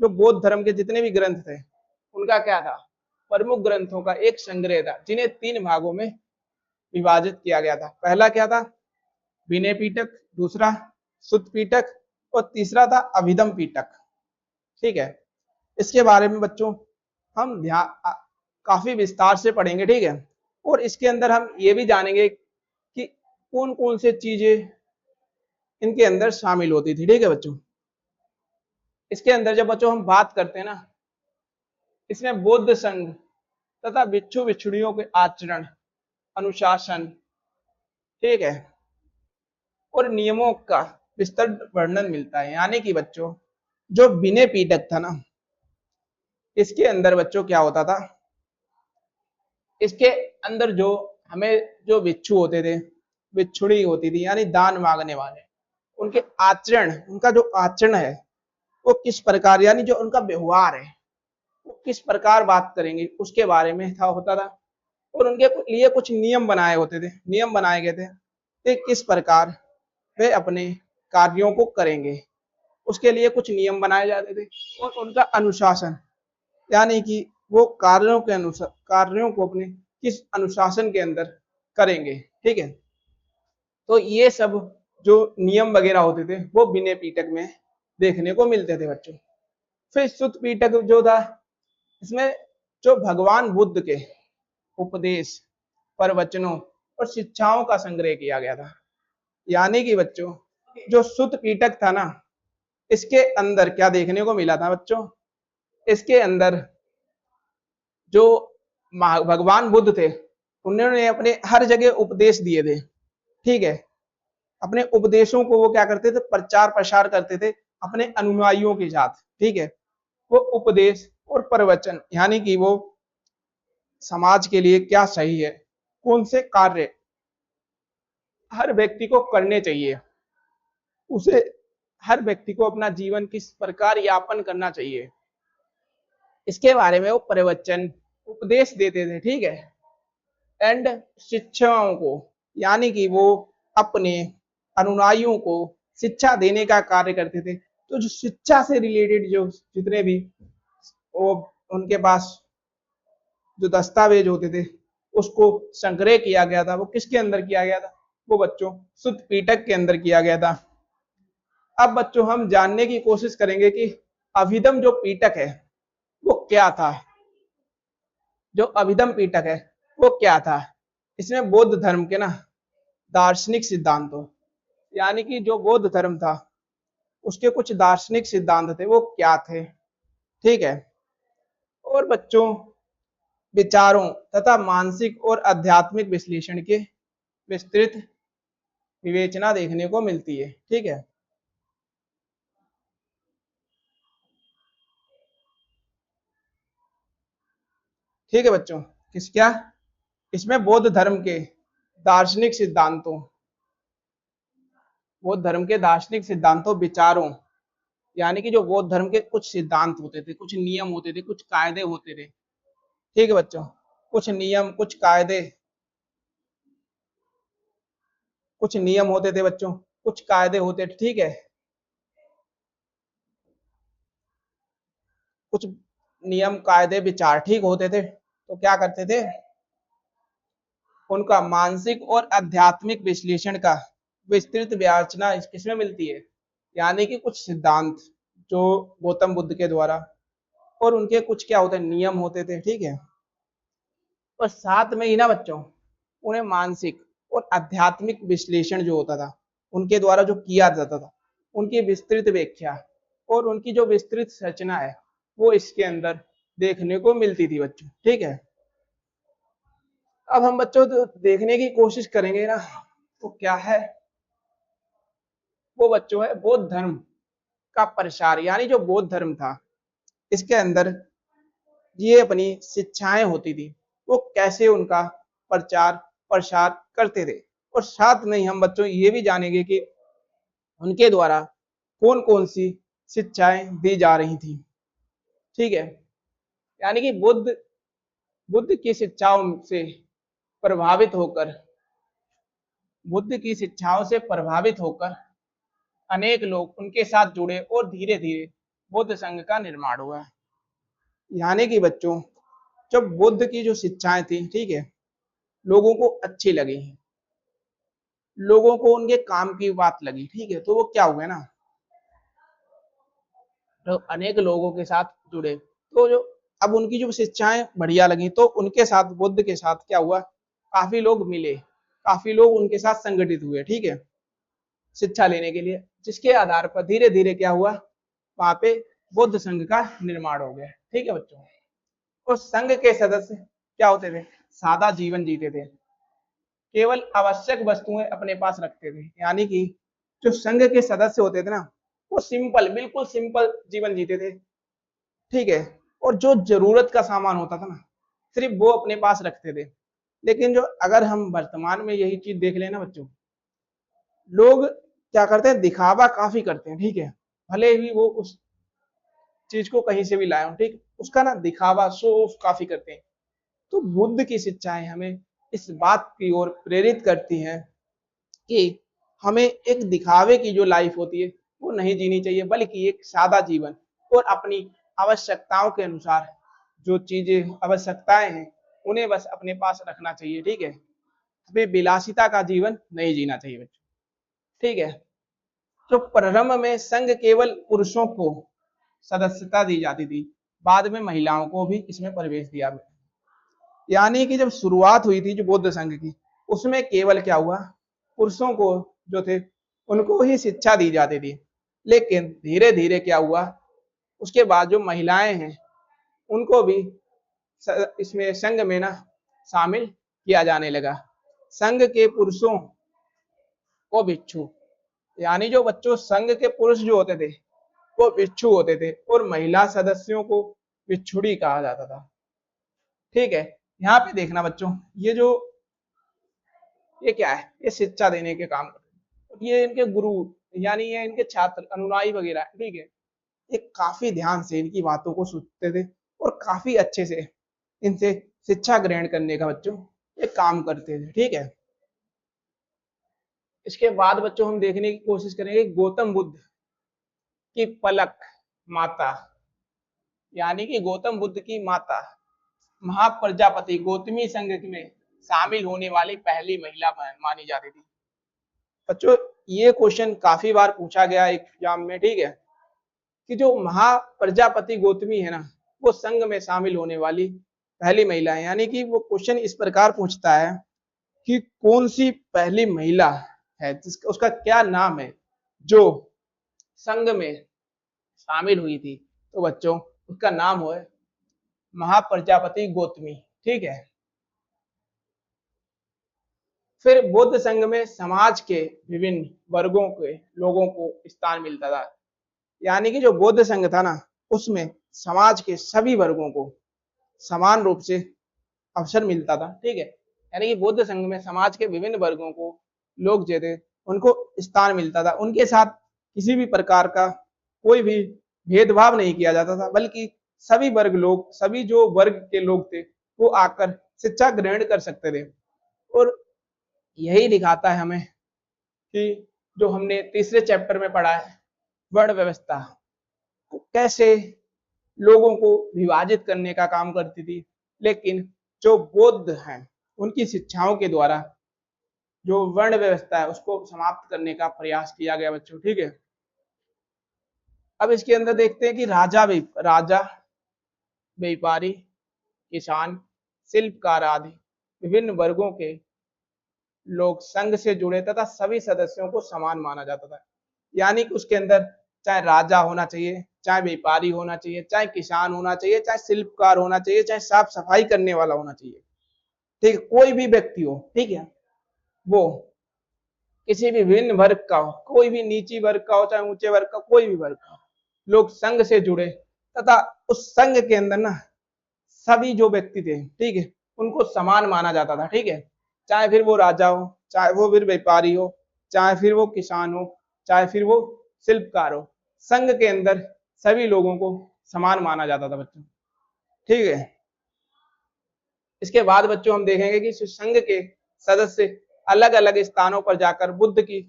जो बौद्ध धर्म के जितने भी ग्रंथ थे उनका क्या था, प्रमुख ग्रंथों का एक संग्रह था, जिन्हें 3 भागों में विभाजित किया गया था। पहला क्या था, विनय पीटक, दूसरा सुत्त पीटक और तीसरा था अभिधम पीटक। ठीक है, इसके बारे में बच्चों हम काफी विस्तार से पढ़ेंगे। ठीक है, और इसके अंदर हम ये भी जानेंगे कि कौन कौन से चीजें इनके अंदर शामिल होती थी। ठीक है बच्चों, इसके अंदर जब बच्चों हम बात करते हैं ना, इसमें बौद्ध संघ तथा भिक्षु भिक्षुणियों के आचरण, अनुशासन, ठीक है, और नियमों का विस्तृत वर्णन मिलता है। यानी कि बच्चों जो विनय पीटक था ना, इसके अंदर बच्चों क्या होता था, इसके अंदर जो हमें जो भिक्षु होते थे, भिक्षुणी होती थी, यानी दान मांगने वाले, उनके आचरण, उनका जो आचरण है वो किस प्रकार, यानी जो उनका व्यवहार है वो किस प्रकार बात करेंगे उसके बारे में था होता था। और उनके लिए कुछ नियम बनाए होते थे, नियम बनाए गए थे कि किस प्रकार वे अपने कार्यों को करेंगे, उसके लिए कुछ नियम बनाए जाते थे। और उनका अनुशासन, यानी कि वो कार्यों के अनुसार, कार्यों को अपने किस अनुशासन के अंदर करेंगे। ठीक है, तो ये सब जो नियम वगैरह होते थे वो विनय पीटक में देखने को मिलते थे बच्चों। फिर सुत्त पीटक जो था, इसमें जो भगवान बुद्ध के उपदेश, प्रवचनों और शिक्षाओं का संग्रह किया गया था। यानी कि बच्चों जो सुत्त पीटक था ना, इसके अंदर क्या देखने को मिला था बच्चों, इसके अंदर जो भगवान बुद्ध थे उन्होंने अपने हर जगह उपदेश दिए थे। ठीक है, अपने उपदेशों को वो क्या करते थे, प्रचार प्रसार करते थे अपने अनुयायियों के साथ। ठीक है, वो उपदेश और प्रवचन, यानी कि वो समाज के लिए क्या सही है, कौन से कार्य हर व्यक्ति को करने चाहिए, उसे हर व्यक्ति को अपना जीवन किस प्रकार यापन करना चाहिए, इसके बारे में वो प्रवचन, उपदेश देते थे। ठीक है, एंड शिक्षाओं को, यानी कि वो अपने अनुयायियों को शिक्षा देने का कार्य करते थे। तो जो शिक्षा से रिलेटेड जो जितने भी वो उनके पास जो दस्तावेज होते थे उसको संग्रह किया गया था, वो किसके अंदर किया गया था? वो बच्चों शुद्ध पीटक के अंदर किया गया था। अब बच्चों हम जानने की कोशिश करेंगे कि अभिधम जो पीटक है वो क्या था। जो अभिधम पीटक है वो क्या था? इसमें बौद्ध धर्म के ना दार्शनिक सिद्धांतों, यानी कि जो बौद्ध धर्म था उसके कुछ दार्शनिक सिद्धांत थे, वो क्या थे? ठीक है। और बच्चों विचारों तथा मानसिक और आध्यात्मिक विश्लेषण के विस्तृत विवेचना देखने को मिलती है। ठीक है। ठीक है बच्चों, किस क्या इसमें बौद्ध धर्म के दार्शनिक सिद्धांतों, बौद्ध धर्म के दार्शनिक सिद्धांतों, विचारों, यानी कि जो बौद्ध धर्म के कुछ सिद्धांत होते थे, कुछ नियम होते थे, कुछ कायदे होते थे। ठीक है बच्चों, कुछ नियम होते थे बच्चों, कुछ कायदे होते थे। ठीक है। कुछ नियम कायदे विचार ठीक होते थे, तो क्या करते थे? उनका मानसिक और आध्यात्मिक विश्लेषण का विस्तृत विवेचना किसमें मिलती है? यानी कि कुछ सिद्धांत जो गौतम बुद्ध के द्वारा, और उनके कुछ क्या होते हैं? नियम होते थे। ठीक है। और साथ में ही ना बच्चों उन्हें मानसिक और आध्यात्मिक विश्लेषण जो होता था उनके द्वारा जो किया जाता था, उनकी विस्तृत व्याख्या और उनकी जो विस्तृत रचना है वो इसके अंदर देखने को मिलती थी बच्चों। ठीक है। अब हम बच्चों तो देखने की कोशिश करेंगे ना, तो क्या है वो बच्चों है बौद्ध धर्म का प्रसार, यानी जो बौद्ध धर्म था इसके अंदर ये अपनी शिक्षाएं होती थी, वो कैसे उनका प्रचार प्रसार करते थे। और साथ में ही हम बच्चों ये भी जानेंगे कि उनके द्वारा कौन कौन सी शिक्षाएं दी जा रही थी। ठीक है। यानी कि बुद्ध बुद्ध की शिक्षाओं से प्रभावित होकर बुद्ध की शिक्षाओं से प्रभावित होकर अनेक लोग उनके साथ जुड़े और धीरे धीरे बुद्ध संघ का निर्माण हुआ। यानी कि बच्चों जब बुद्ध की जो शिक्षाएं थी, ठीक है, लोगों को अच्छी लगी, लोगों को उनके काम की बात लगी, ठीक है, तो वो क्या हुए ना, तो अनेक लोगों के साथ जुड़े, तो जो अब उनकी जो शिक्षाएं बढ़िया लगी तो उनके साथ बुद्ध के साथ क्या हुआ, काफी लोग मिले, काफी लोग उनके साथ संगठित हुए। ठीक है। शिक्षा लेने के लिए, जिसके आधार पर धीरे धीरे क्या हुआ, वहां पे बुद्ध संघ का निर्माण हो गया। ठीक है बच्चों। उस संघ के सदस्य क्या होते थे? सादा जीवन जीते थे, केवल आवश्यक वस्तुएं अपने पास रखते थे। यानी कि जो संघ के सदस्य होते थे ना, वो सिंपल, बिल्कुल सिंपल जीवन जीते थे। ठीक है। और जो जरूरत का सामान होता था ना, सिर्फ वो अपने पास रखते थे। लेकिन जो अगर हम वर्तमान में यही चीज देख लेना बच्चों, लोग क्या करते हैं? दिखावा काफी करते हैं। ठीक है। भले ही वो उस चीज को कहीं से भी लाए हो, ठीक, उसका ना दिखावा, शो ऑफ काफी करते हैं। तो बुद्ध की शिक्षाएं हमें इस बात की ओर प्रेरित करती हैं कि हमें एक दिखावे की जो लाइफ होती है वो नहीं जीनी चाहिए, बल्कि एक सादा जीवन और अपनी आवश्यकताओं के अनुसार जो चीजें आवश्यकताएं हैं उन्हें बस अपने पास रखना चाहिए। ठीक है। हमें विलासिता का जीवन नहीं जीना चाहिए बच्चों। ठीक है। तो प्रारंभ में संघ केवल पुरुषों को सदस्यता दी जाती थी, बाद में महिलाओं को भी इसमें प्रवेश दिया गया। यानी कि जब शुरुआत हुई थी जो बौद्ध संघ की, उसमें केवल क्या हुआ, पुरुषों को जो थे उनको ही शिक्षा दी जाती थी। लेकिन धीरे धीरे क्या हुआ, उसके बाद जो महिलाएं हैं उनको भी इसमें संघ में ना शामिल किया जाने लगा। संघ के पुरुषों को भिक्षु, यानी जो बच्चों संघ के पुरुष जो होते थे वो भिक्षु होते थे, और महिला सदस्यों को भिक्षुड़ी कहा जाता था। ठीक है। यहाँ पे देखना बच्चों, ये क्या है, ये शिक्षा देने के काम करते हैं। ये इनके गुरु, यानी ये इनके छात्र अनुयायी वगैरह, ठीक है, ये काफी ध्यान से इनकी बातों को सुनते थे और काफी अच्छे से इनसे शिक्षा ग्रहण करने का बच्चों ये काम करते थे। ठीक है। इसके बाद बच्चों हम देखने की कोशिश करेंगे गौतम बुद्ध की पलक माता, यानी कि गौतम बुद्ध की माता महाप्रजापति गौतमी संघ में शामिल होने वाली पहली महिला मानी जाती थी। बच्चों ये क्वेश्चन काफी बार पूछा गया एग्जाम में, ठीक है, कि जो महाप्रजापति गौतमी है ना, वो संघ में शामिल होने वाली पहली महिला है। यानी कि वो क्वेश्चन इस प्रकार पूछता है कि कौन सी पहली महिला है जिसका उसका क्या नाम है जो संघ में शामिल हुई थी। तो बच्चों उसका नाम है महाप्रजापति गौतमी, ठीक है। फिर बौद्ध संघ में समाज के विभिन्न वर्गों के लोगों को स्थान मिलता था। यानी कि जो बौद्ध संघ था ना, उसमें समाज के सभी वर्गों को समान रूप से अवसर मिलता था, ठीक है। यानी कि बौद्ध संघ में समाज के विभिन्न वर्गों को लोग जो थे उनको स्थान मिलता था। उनके साथ किसी भी प्रकार का कोई भी भेदभाव नहीं किया जाता था, बल्कि सभी वर्ग लोग, सभी जो वर्ग के लोग थे वो आकर शिक्षा ग्रहण कर सकते थे। और यही दिखाता है हमें कि जो हमने तीसरे चैप्टर में पढ़ा है, वर्ण व्यवस्था कैसे लोगों को विभाजित करने का काम करती थी, लेकिन जो बौद्ध हैं उनकी शिक्षाओं के द्वारा जो वर्ण व्यवस्था है उसको समाप्त करने का प्रयास किया गया बच्चों, ठीक है। अब इसके अंदर देखते हैं कि राजा, व्यापारी, किसान, शिल्पकार आदि विभिन्न वर्गों के लोग संघ से जुड़े तथा सभी सदस्यों को समान माना जाता था। यानी कि उसके अंदर चाहे राजा होना चाहिए, चाहे व्यापारी होना चाहिए, चाहे किसान होना चाहिए, चाहे शिल्पकार होना चाहिए, चाहे साफ सफाई करने वाला होना चाहिए, ठीक है, कोई भी व्यक्ति हो, ठीक है, वो किसी भी विभिन्न वर्ग का हो, कोई भी नीची वर्ग का हो चाहे ऊंचे वर्ग का, कोई भी वर्ग का, लोग संघ से जुड़े तथा उस संघ के अंदर ना सभी जो व्यक्ति थे, ठीक है, उनको समान माना जाता था, ठीक है। चाहे फिर वो राजा हो, चाहे वो फिर व्यापारी हो, चाहे फिर वो किसान हो, चाहे फिर वो शिल्पकार हो, संघ के अंदर सभी लोगों को समान माना जाता था बच्चों, ठीक है। इसके बाद बच्चों हम देखेंगे कि संघ के सदस्य अलग अलग स्थानों पर जाकर बुद्ध की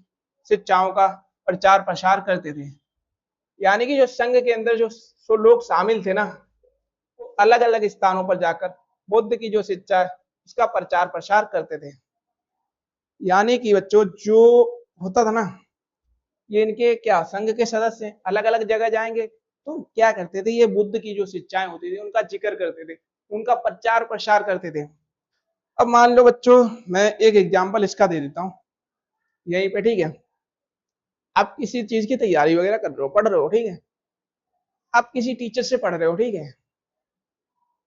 शिक्षाओं का प्रचार प्रसार करते थे। यानी कि जो संघ के अंदर जो लोग शामिल थे ना, वो अलग अलग स्थानों पर जाकर बुद्ध की जो शिक्षा है उसका प्रचार प्रसार करते थे। यानी कि बच्चों जो होता था ना, ये इनके क्या संघ के सदस्य अलग अलग जगह जाएंगे तो क्या करते थे, ये बुद्ध की जो शिक्षाएं होती थी उनका जिक्र करते थे, उनका प्रचार प्रसार करते थे। अब मान लो बच्चों मैं एक एग्जांपल इसका दे देता हूँ यहीं पे, ठीक है। आप किसी चीज की तैयारी वगैरह कर रहे हो, पढ़ रहे हो, ठीक है, आप किसी टीचर से पढ़ रहे हो, ठीक है,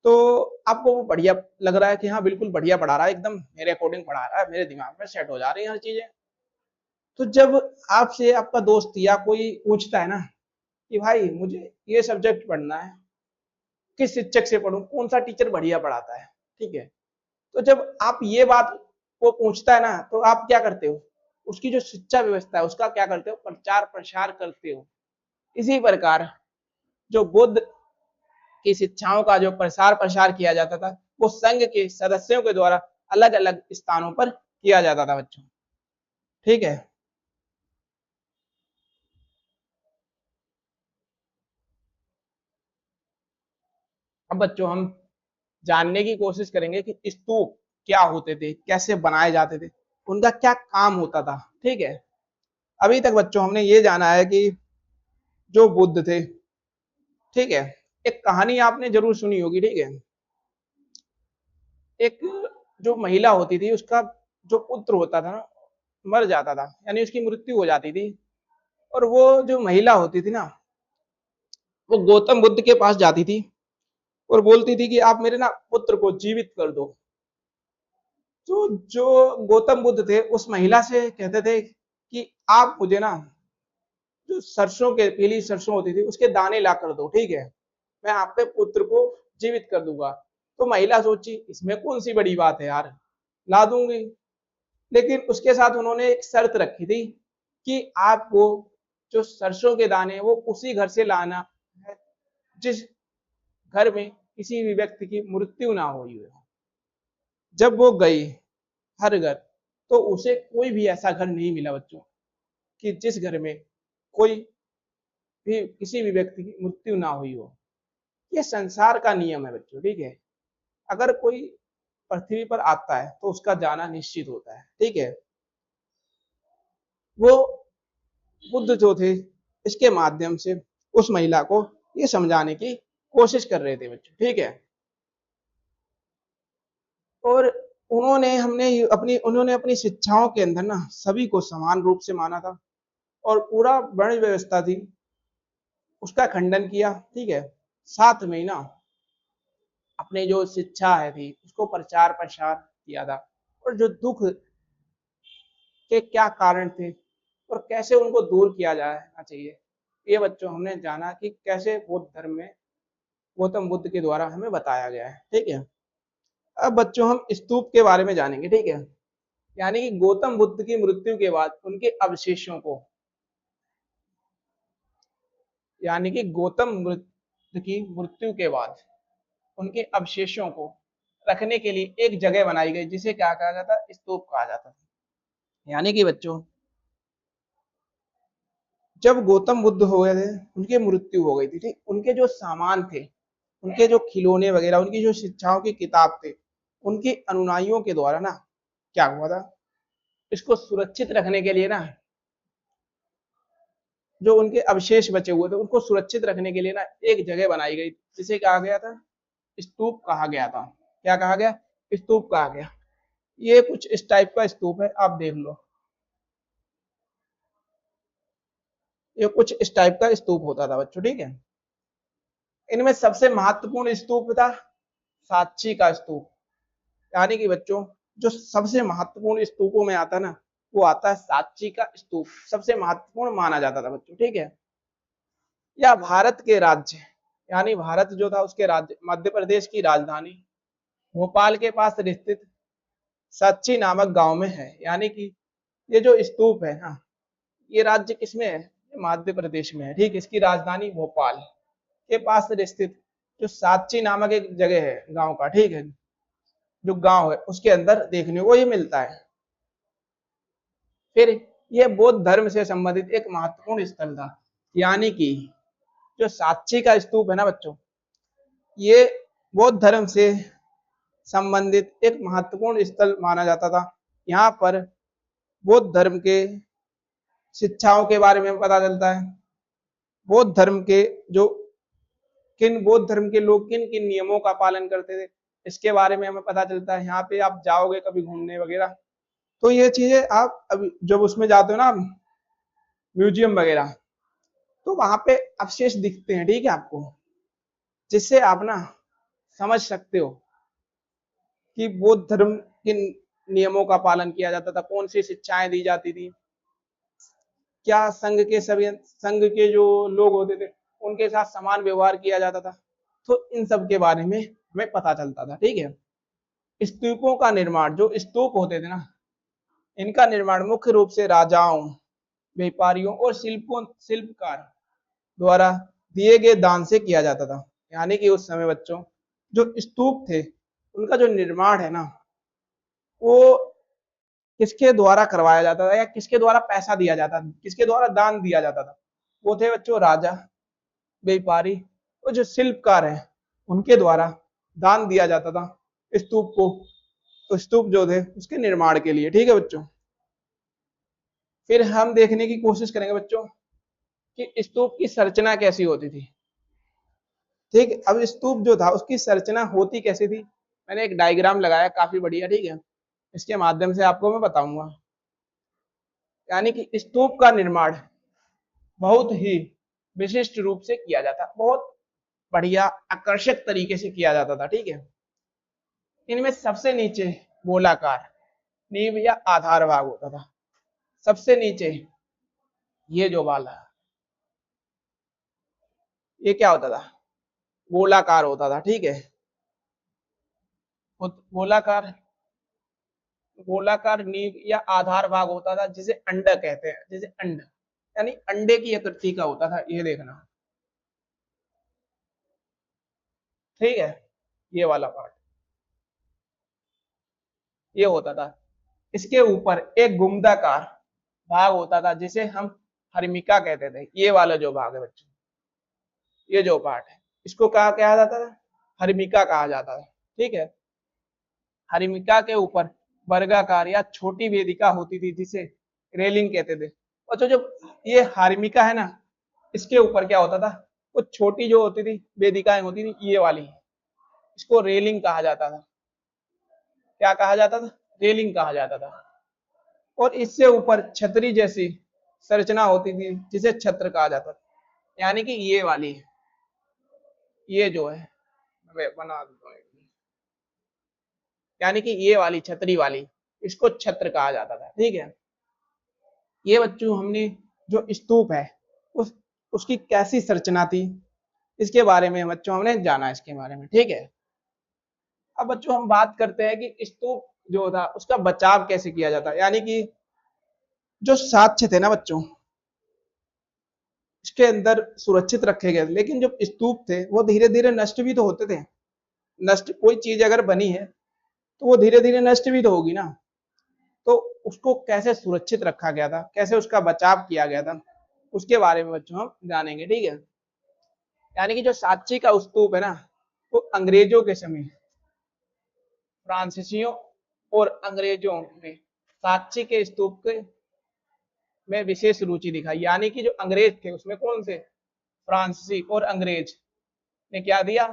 तो आपको वो बढ़िया लग रहा है कि हाँ बिल्कुल बढ़िया पढ़ा रहा है, एकदम मेरे अकॉर्डिंग पढ़ा रहा है, मेरे दिमाग में सेट हो जा रही है हर चीजें। तो जब आपसे आपका दोस्त या कोई पूछता है ना कि भाई मुझे ये सब्जेक्ट पढ़ना है, किस शिक्षक से पढ़ूं, कौन सा टीचर बढ़िया पढ़ाता है, ठीक है, तो जब आप ये बात वो पूछता है ना, तो आप क्या करते हो, उसकी जो शिक्षा व्यवस्था है उसका क्या करते हो, प्रचार प्रसार करते हो। इसी प्रकार जो बुद्ध की शिक्षाओं का जो प्रसार प्रसार किया जाता था वो संघ के सदस्यों के द्वारा अलग अलग स्थानों पर किया जाता था बच्चों, ठीक है। अब बच्चों हम जानने की कोशिश करेंगे कि स्तूप क्या होते थे, कैसे बनाए जाते थे, उनका क्या काम होता था, ठीक है। अभी तक बच्चों हमने ये जाना है कि जो बुद्ध थे, ठीक है, एक कहानी आपने जरूर सुनी होगी, ठीक है। एक जो महिला होती थी उसका जो पुत्र होता था ना मर जाता था, यानी उसकी मृत्यु हो जाती थी, और वो जो महिला होती थी ना वो गौतम बुद्ध के पास जाती थी और बोलती थी कि आप मेरे ना पुत्र को जीवित कर दो। तो जो गौतम बुद्ध थे उस महिला से कहते थे कि आप मुझे ना जो सरसों के पीली सरसों होती थी उसके दाने ला कर दो, ठीक है, मैं आपके पुत्र को जीवित कर दूंगा। तो महिला सोची इसमें कौन सी बड़ी बात है यार, ला दूंगी। लेकिन उसके साथ उन्होंने एक शर्त रखी थी कि आपको जो सरसों के दाने वो उसी घर से लाना है जिस घर में किसी भी व्यक्ति की मृत्यु ना हुई हो। जब वो गई हर घर, तो उसे कोई भी ऐसा घर नहीं मिला बच्चों कि जिस घर में कोई भी किसी भी व्यक्ति की मृत्यु ना हुई हो। ये संसार का नियम है बच्चों, ठीक है। अगर कोई पृथ्वी पर आता है तो उसका जाना निश्चित होता है, ठीक है। वो बुद्ध जो थे, इसके माध्यम से उस महिला को ये समझाने की कोशिश कर रहे थे बच्चों, ठीक है। और उन्होंने अपनी शिक्षाओं के अंदर ना सभी को समान रूप से माना था, और पूरा वर्ण व्यवस्था थी उसका खंडन किया, ठीक है। साथ में ना अपने जो शिक्षा है थी उसको प्रचार प्रसार किया था, और जो दुख के क्या कारण थे और कैसे उनको दूर किया जाना चाहिए, ये बच्चों हमने जाना कि कैसे बौद्ध धर्म में गौतम बुद्ध के द्वारा हमें बताया गया है, ठीक है। अब बच्चों हम स्तूप के बारे में जानेंगे, ठीक है। यानी कि गौतम बुद्ध की मृत्यु के बाद उनके अवशेषों को, यानी कि गौतम बुद्ध की मृत्यु के बाद उनके अवशेषों को रखने के लिए एक जगह बनाई गई जिसे क्या कहा जाता, स्तूप कहा जाता था। यानी कि बच्चों जब गौतम बुद्ध हो गए थे, उनकी मृत्यु हो गई थी, ठीक। उनके जो सामान थे, उनके जो खिलौने वगैरह, उनकी जो शिक्षाओं की किताब थे, उनके अनुयायियों के द्वारा ना क्या हुआ था, इसको सुरक्षित रखने के लिए ना, जो उनके अवशेष बचे हुए थे उनको सुरक्षित रखने के लिए ना एक जगह बनाई गई जिसे कहा गया था, स्तूप कहा गया था। क्या कहा गया, स्तूप कहा गया। ये कुछ इस टाइप का स्तूप है, आप देख लो। ये कुछ इस टाइप का स्तूप होता था बच्चों, ठीक है। इनमें सबसे महत्वपूर्ण स्तूप था साची का स्तूप। यानी कि बच्चों जो सबसे महत्वपूर्ण स्तूपों में आता ना, वो आता है साची का स्तूप, सबसे महत्वपूर्ण माना जाता था बच्चों, ठीक है। या भारत के राज्य, यानी भारत जो था उसके राज्य मध्य प्रदेश की राजधानी भोपाल के पास स्थित साची नामक गांव में है। यानी कि ये जो स्तूप है ना, ये राज्य किसमें है, मध्य प्रदेश में है, ठीक। इसकी राजधानी भोपाल के पास स्थित जो साची नामक एक जगह है गांव का, ठीक है, जो गांव है उसके अंदर देखने को ये मिलता है। फिर ये बौद्ध धर्म से संबंधित एक महत्वपूर्ण स्थल था। यानी कि जो साची का स्तूप है ना बच्चों, ये बौद्ध धर्म से संबंधित एक महत्वपूर्ण स्थल माना जाता था। यहाँ पर बौद्ध धर्म के शिक्षाओं के बारे में पता चलता है, बौद्ध धर्म के जो बौद्ध धर्म के लोग किन किन नियमों का पालन करते थे, इसके बारे में हमें पता चलता है। यहाँ पे आप जाओगे कभी घूमने वगैरह, तो ये चीजें आप अभी जब उसमें जाते हो ना म्यूजियम वगैरह, तो वहां पे अवशेष दिखते हैं, ठीक है आपको, जिससे आप ना समझ सकते हो कि बौद्ध धर्म किन नियमों का पालन किया जाता था, कौन सी शिक्षाएं दी जाती थी, क्या संघ के जो लोग होते थे उनके साथ समान व्यवहार किया जाता था। तो इन सब के बारे में हमें पता चलता था, ठीक है। स्तूपों का निर्माण, जो स्तूप होते थे ना, इनका निर्माण मुख्य रूप से राजाओं, व्यापारियों और शिल्पकार द्वारा दिए गए दान से किया जाता था। यानी कि उस समय बच्चों जो स्तूप थे उनका जो निर्माण है ना, वो किसके द्वारा करवाया जाता था या किसके द्वारा पैसा दिया जाता था, किसके द्वारा दान दिया जाता था, वो थे बच्चों राजा, व्यापारी और जो शिल्पकार है उनके द्वारा दान दिया जाता था स्तूप को, तो स्तूप जो थे उसके निर्माण के लिए, ठीक है बच्चों। फिर हम देखने की कोशिश करेंगे बच्चों कि स्तूप की संरचना कैसी होती थी, ठीक। अब स्तूप जो था उसकी संरचना होती कैसी थी, मैंने एक डायग्राम लगाया काफी बढ़िया, ठीक है, इसके माध्यम से आपको मैं बताऊंगा। यानी कि स्तूप का निर्माण बहुत ही विशिष्ट रूप से किया जाता, बहुत बढ़िया आकर्षक तरीके से किया जाता था, ठीक है। इनमें सबसे नीचे गोलाकार नींव या आधार भाग होता था, सबसे नीचे ये जो वाला, ये क्या होता था, गोलाकार होता था, ठीक है। गोलाकार गोलाकार नींव या आधार भाग होता था जिसे अंड कहते हैं, जिसे अंड यानी अंडे की आकृति का होता था, ये देखना, ठीक है। ये वाला पार्ट ये होता था। इसके ऊपर एक गुम्बदाकार भाग होता था जिसे हम हर्मिका कहते थे, ये वाला जो भाग है बच्चों, ये जो पार्ट है इसको कहा कहा जाता था, हर्मिका कहा जाता था। ठीक है, हर्मिका के ऊपर वर्गाकार या छोटी वेदिका होती थी जिसे रेलिंग कहते थे। और जो ये हर्मिका है ना, इसके ऊपर क्या होता था, वो छोटी जो होती थी वेदिकाएं होती थी ये वाली, इसको रेलिंग कहा जाता था। क्या कहा जाता था? रेलिंग कहा जाता था। और इससे ऊपर छतरी जैसी संरचना होती थी जिसे छत्र कहा जाता था। यानी कि ये वाली, ये जो है बना देता हूं, यानी कि ये वाली छतरी वाली, इसको छत्र कहा जाता था। ठीक है, ये बच्चों हमने जो स्तूप है उसकी कैसी संरचना थी इसके बारे में बच्चों हमने जाना इसके बारे में। ठीक है, अब बच्चों हम बात करते हैं कि स्तूप जो था उसका बचाव कैसे किया जाता है। यानी कि जो साक्ष्य थे ना बच्चों, इसके अंदर सुरक्षित रखे गए, लेकिन जो स्तूप थे वो धीरे धीरे नष्ट भी तो होते थे। नष्ट कोई चीज अगर बनी है तो वो धीरे धीरे नष्ट भी तो होगी ना। तो उसको कैसे सुरक्षित रखा गया था, कैसे उसका बचाव किया गया था, उसके बारे में बच्चों हम जानेंगे। ठीक है, यानी कि जो सांची का स्तूप है ना, वो अंग्रेजों के समय फ्रांसीसियों और अंग्रेजों ने सांची के स्तूप के में विशेष रुचि दिखाई। यानी कि जो अंग्रेज थे उसमें कौन से, फ्रांसीसी और अंग्रेज ने क्या दिया,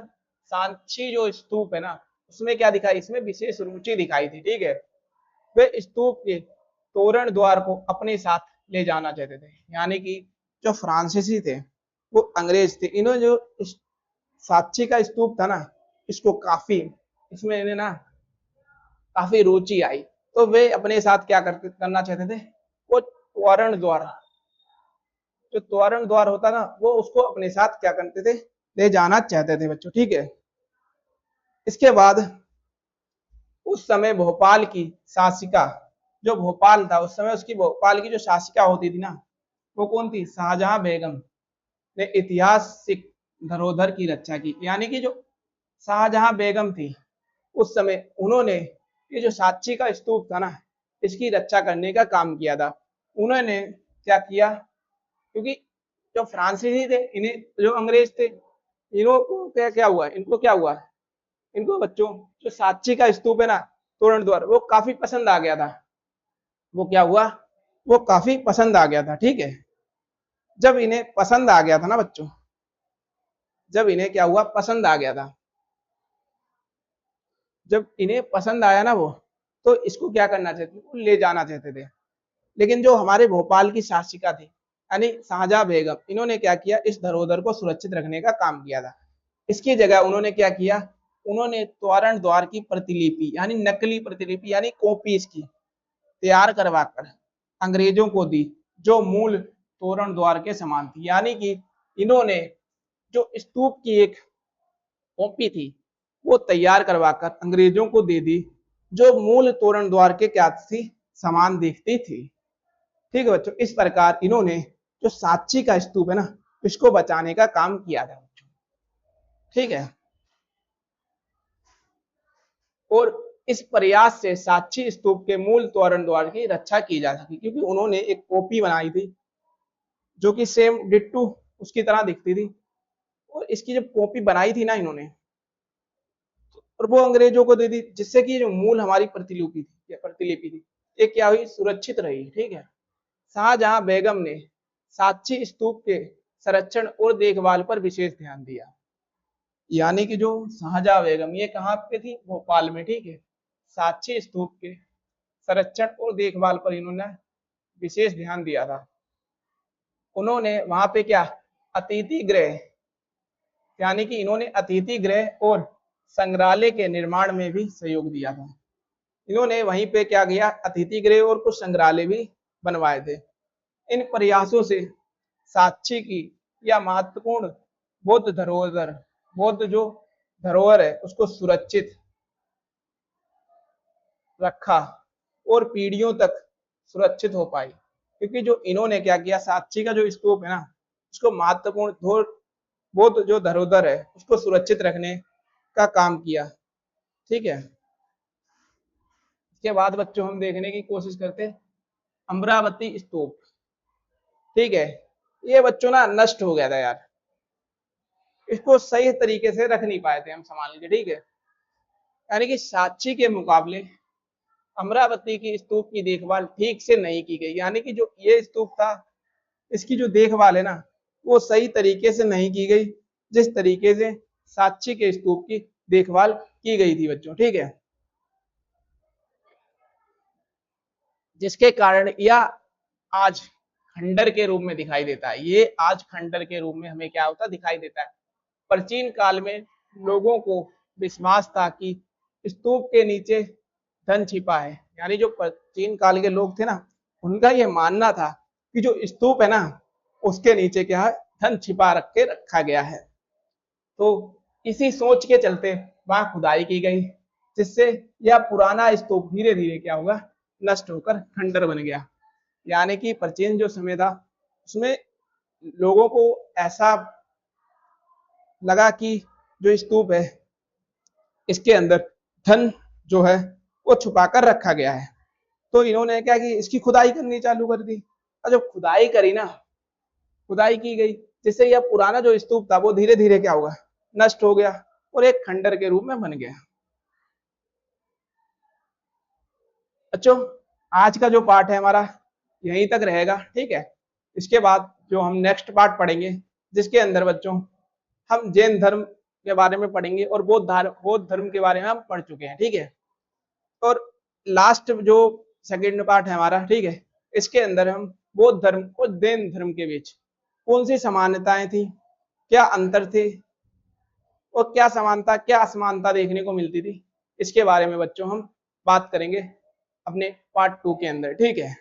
सांची जो स्तूप है ना उसमें क्या दिखाई, इसमें विशेष रुचि दिखाई थी। ठीक है, वे स्तूप के तोरण द्वार को अपने साथ ले जाना चाहते थे। यानी कि जो फ्रांसीसी थे वो अंग्रेज थे, इन्होंने जो सांची का स्तूप था ना इसको काफी, इसमें इन्हें ना काफी रुचि आई, तो वे अपने साथ क्या करना चाहते थे, वो तोरण द्वार, जो तोरण द्वार होता ना वो उसको अपने साथ क्या करते थे, ले जाना चाहते थे बच्चों। ठीक है, इसके बाद उस समय भोपाल की शासिका, जो भोपाल था उस समय उसकी भोपाल की जो शासिका होती थी ना वो कौन थी, शाहजहां बेगम ने ऐतिहासिक धरोहर की रक्षा की। यानी कि जो शाहजहां बेगम थी उस समय उन्होंने ये जो सांची का स्तूप था ना इसकी रक्षा करने का काम किया था। उन्होंने क्या किया, क्योंकि जो फ्रांसीसी थे, इन्हें जो अंग्रेज थे इनको क्या क्या हुआ, इनको क्या हुआ, इनको बच्चों जो सांची का स्तूप है ना तोरण द्वार वो काफी पसंद आ गया था। वो क्या हुआ, वो काफी पसंद आ गया था। ठीक है, जब इन्हें पसंद आ गया था ना बच्चों, जब इन्हें क्या हुआ, पसंद आ गया था, जब इन्हें पसंद आया ना वो, तो इसको क्या करना चाहते थे, ले जाना चाहते थे। लेकिन जो हमारे भोपाल की शासिका थी यानी शाहजहां बेगम, इन्होंने क्या किया, इस धरोहर को सुरक्षित रखने का काम किया था। इसकी जगह उन्होंने क्या किया, उन्होंने तोरण द्वार की प्रतिलिपि यानी नकली प्रतिलिपि यानी कॉपी इसकी तैयार करवाकर अंग्रेजों को दी, जो मूल तोरण द्वार के समान थी। यानी कि इन्होंने जो स्तूप की एक कॉपी थी वो तैयार करवाकर अंग्रेजों को दे दी, जो मूल तोरण द्वार के क्या थी, समान दिखती थी। ठीक है बच्चों, इस प्रकार इन्होंने जो सांची का स्तूप है ना इसको बचाने का काम किया था बच्चों। ठीक है, और इस प्रयास से सांची स्तूप के मूल तोरण द्वार की रक्षा की जा सकी, क्योंकि उन्होंने एक कॉपी बनाई थी जो कि सेम डिट्टू उसकी तरह दिखती थी। और इसकी जब कॉपी बनाई थी ना इन्होंने, और वो अंग्रेजों को दे दी, जिससे कि जो मूल हमारी प्रतिलिपि थी, प्रतिलिपि थी ये क्या हुई, सुरक्षित रही। ठीक है, शाहजहां बेगम ने सांची स्तूप के संरक्षण और देखभाल पर विशेष ध्यान दिया। यानी कि जो शाहजहां बेगम ये कहाँ पे थी, भोपाल में। ठीक है, सांची स्तूप के संरक्षण और देखभाल पर इन्होंने विशेष ध्यान दिया था। उन्होंने वहां पे क्या, अतिथि गृह, यानी कि इन्होंने अतिथि गृह और संग्रहालय के निर्माण में भी सहयोग दिया था। इन्होंने वहीं पे क्या किया, अतिथि गृह और कुछ संग्रहालय भी बनवाए थे। इन प्रयासों से सांची की या महत्वपूर्ण बौद्ध धरोहर, बौद्ध जो धरोहर है उसको सुरक्षित रखा और पीढ़ियों तक सुरक्षित हो पाई। क्योंकि जो इन्होंने क्या किया, सांची का जो स्तूप है ना उसको महत्वपूर्ण बौद्ध जो धरोहर है उसको सुरक्षित रखने का काम किया। ठीक है, इसके बाद बच्चों हम देखने की कोशिश करते हैं अमरावती स्तूप। ठीक है, ये बच्चों ना नष्ट हो गया था यार, इसको सही तरीके से रख नहीं पाए थे हम संभाल के, ठीक है। यानी कि सांची के मुकाबले अमरावती की स्तूप की देखभाल ठीक से नहीं की गई, यानी कि जो ये स्तूप था इसकी जो देखभाल है ना वो सही तरीके से नहीं की गई, जिस तरीके से सांची के स्तूप की देखभाल की गई थी बच्चों, ठीक है। जिसके कारण यह आज खंडर के रूप में दिखाई देता है, ये आज खंडर के रूप में हमें क्या होता दिखाई देता है। प्राचीन काल में लोगों को विश्वास था कि स्तूप के नीचे धन छिपा है, यानी जो प्राचीन काल के लोग थे ना उनका यह मानना था कि जो स्तूप है ना उसके नीचे क्या है धन छिपा रख के रखा गया है। तो इसी सोच के चलते वहां खुदाई की गई, जिससे यह पुराना स्तूप धीरे धीरे क्या होगा नष्ट होकर खंडर बन गया। यानी कि प्राचीन जो समय था उसमें लोगों को ऐसा लगा कि जो स्तूप है इसके अंदर धन जो है वो छुपा कर रखा गया है। तो इन्होंने क्या कि इसकी खुदाई करनी चालू कर दी, और जब खुदाई करी ना, खुदाई की गई जिससे यह पुराना जो स्तूप था वो धीरे धीरे क्या होगा नष्ट हो गया और एक खंडर के रूप में बन गया। बच्चों आज का जो पार्ट है हमारा यहीं तक रहेगा, ठीक है। इसके बाद जो हम नेक्स्ट पार्ट पढ़ेंगे जिसके अंदर बच्चों हम जैन धर्म के बारे में पढ़ेंगे और बौद्ध धर्म के बारे में हम पढ़ चुके हैं, ठीक है। और लास्ट जो सेकेंड पार्ट है हमारा, ठीक है, इसके अंदर हम बौद्ध धर्म और जैन धर्म के बीच कौन सी समानताएं थी, क्या अंतर थे और क्या समानता क्या असमानता देखने को मिलती थी, इसके बारे में बच्चों हम बात करेंगे अपने पार्ट 2 के अंदर, ठीक है।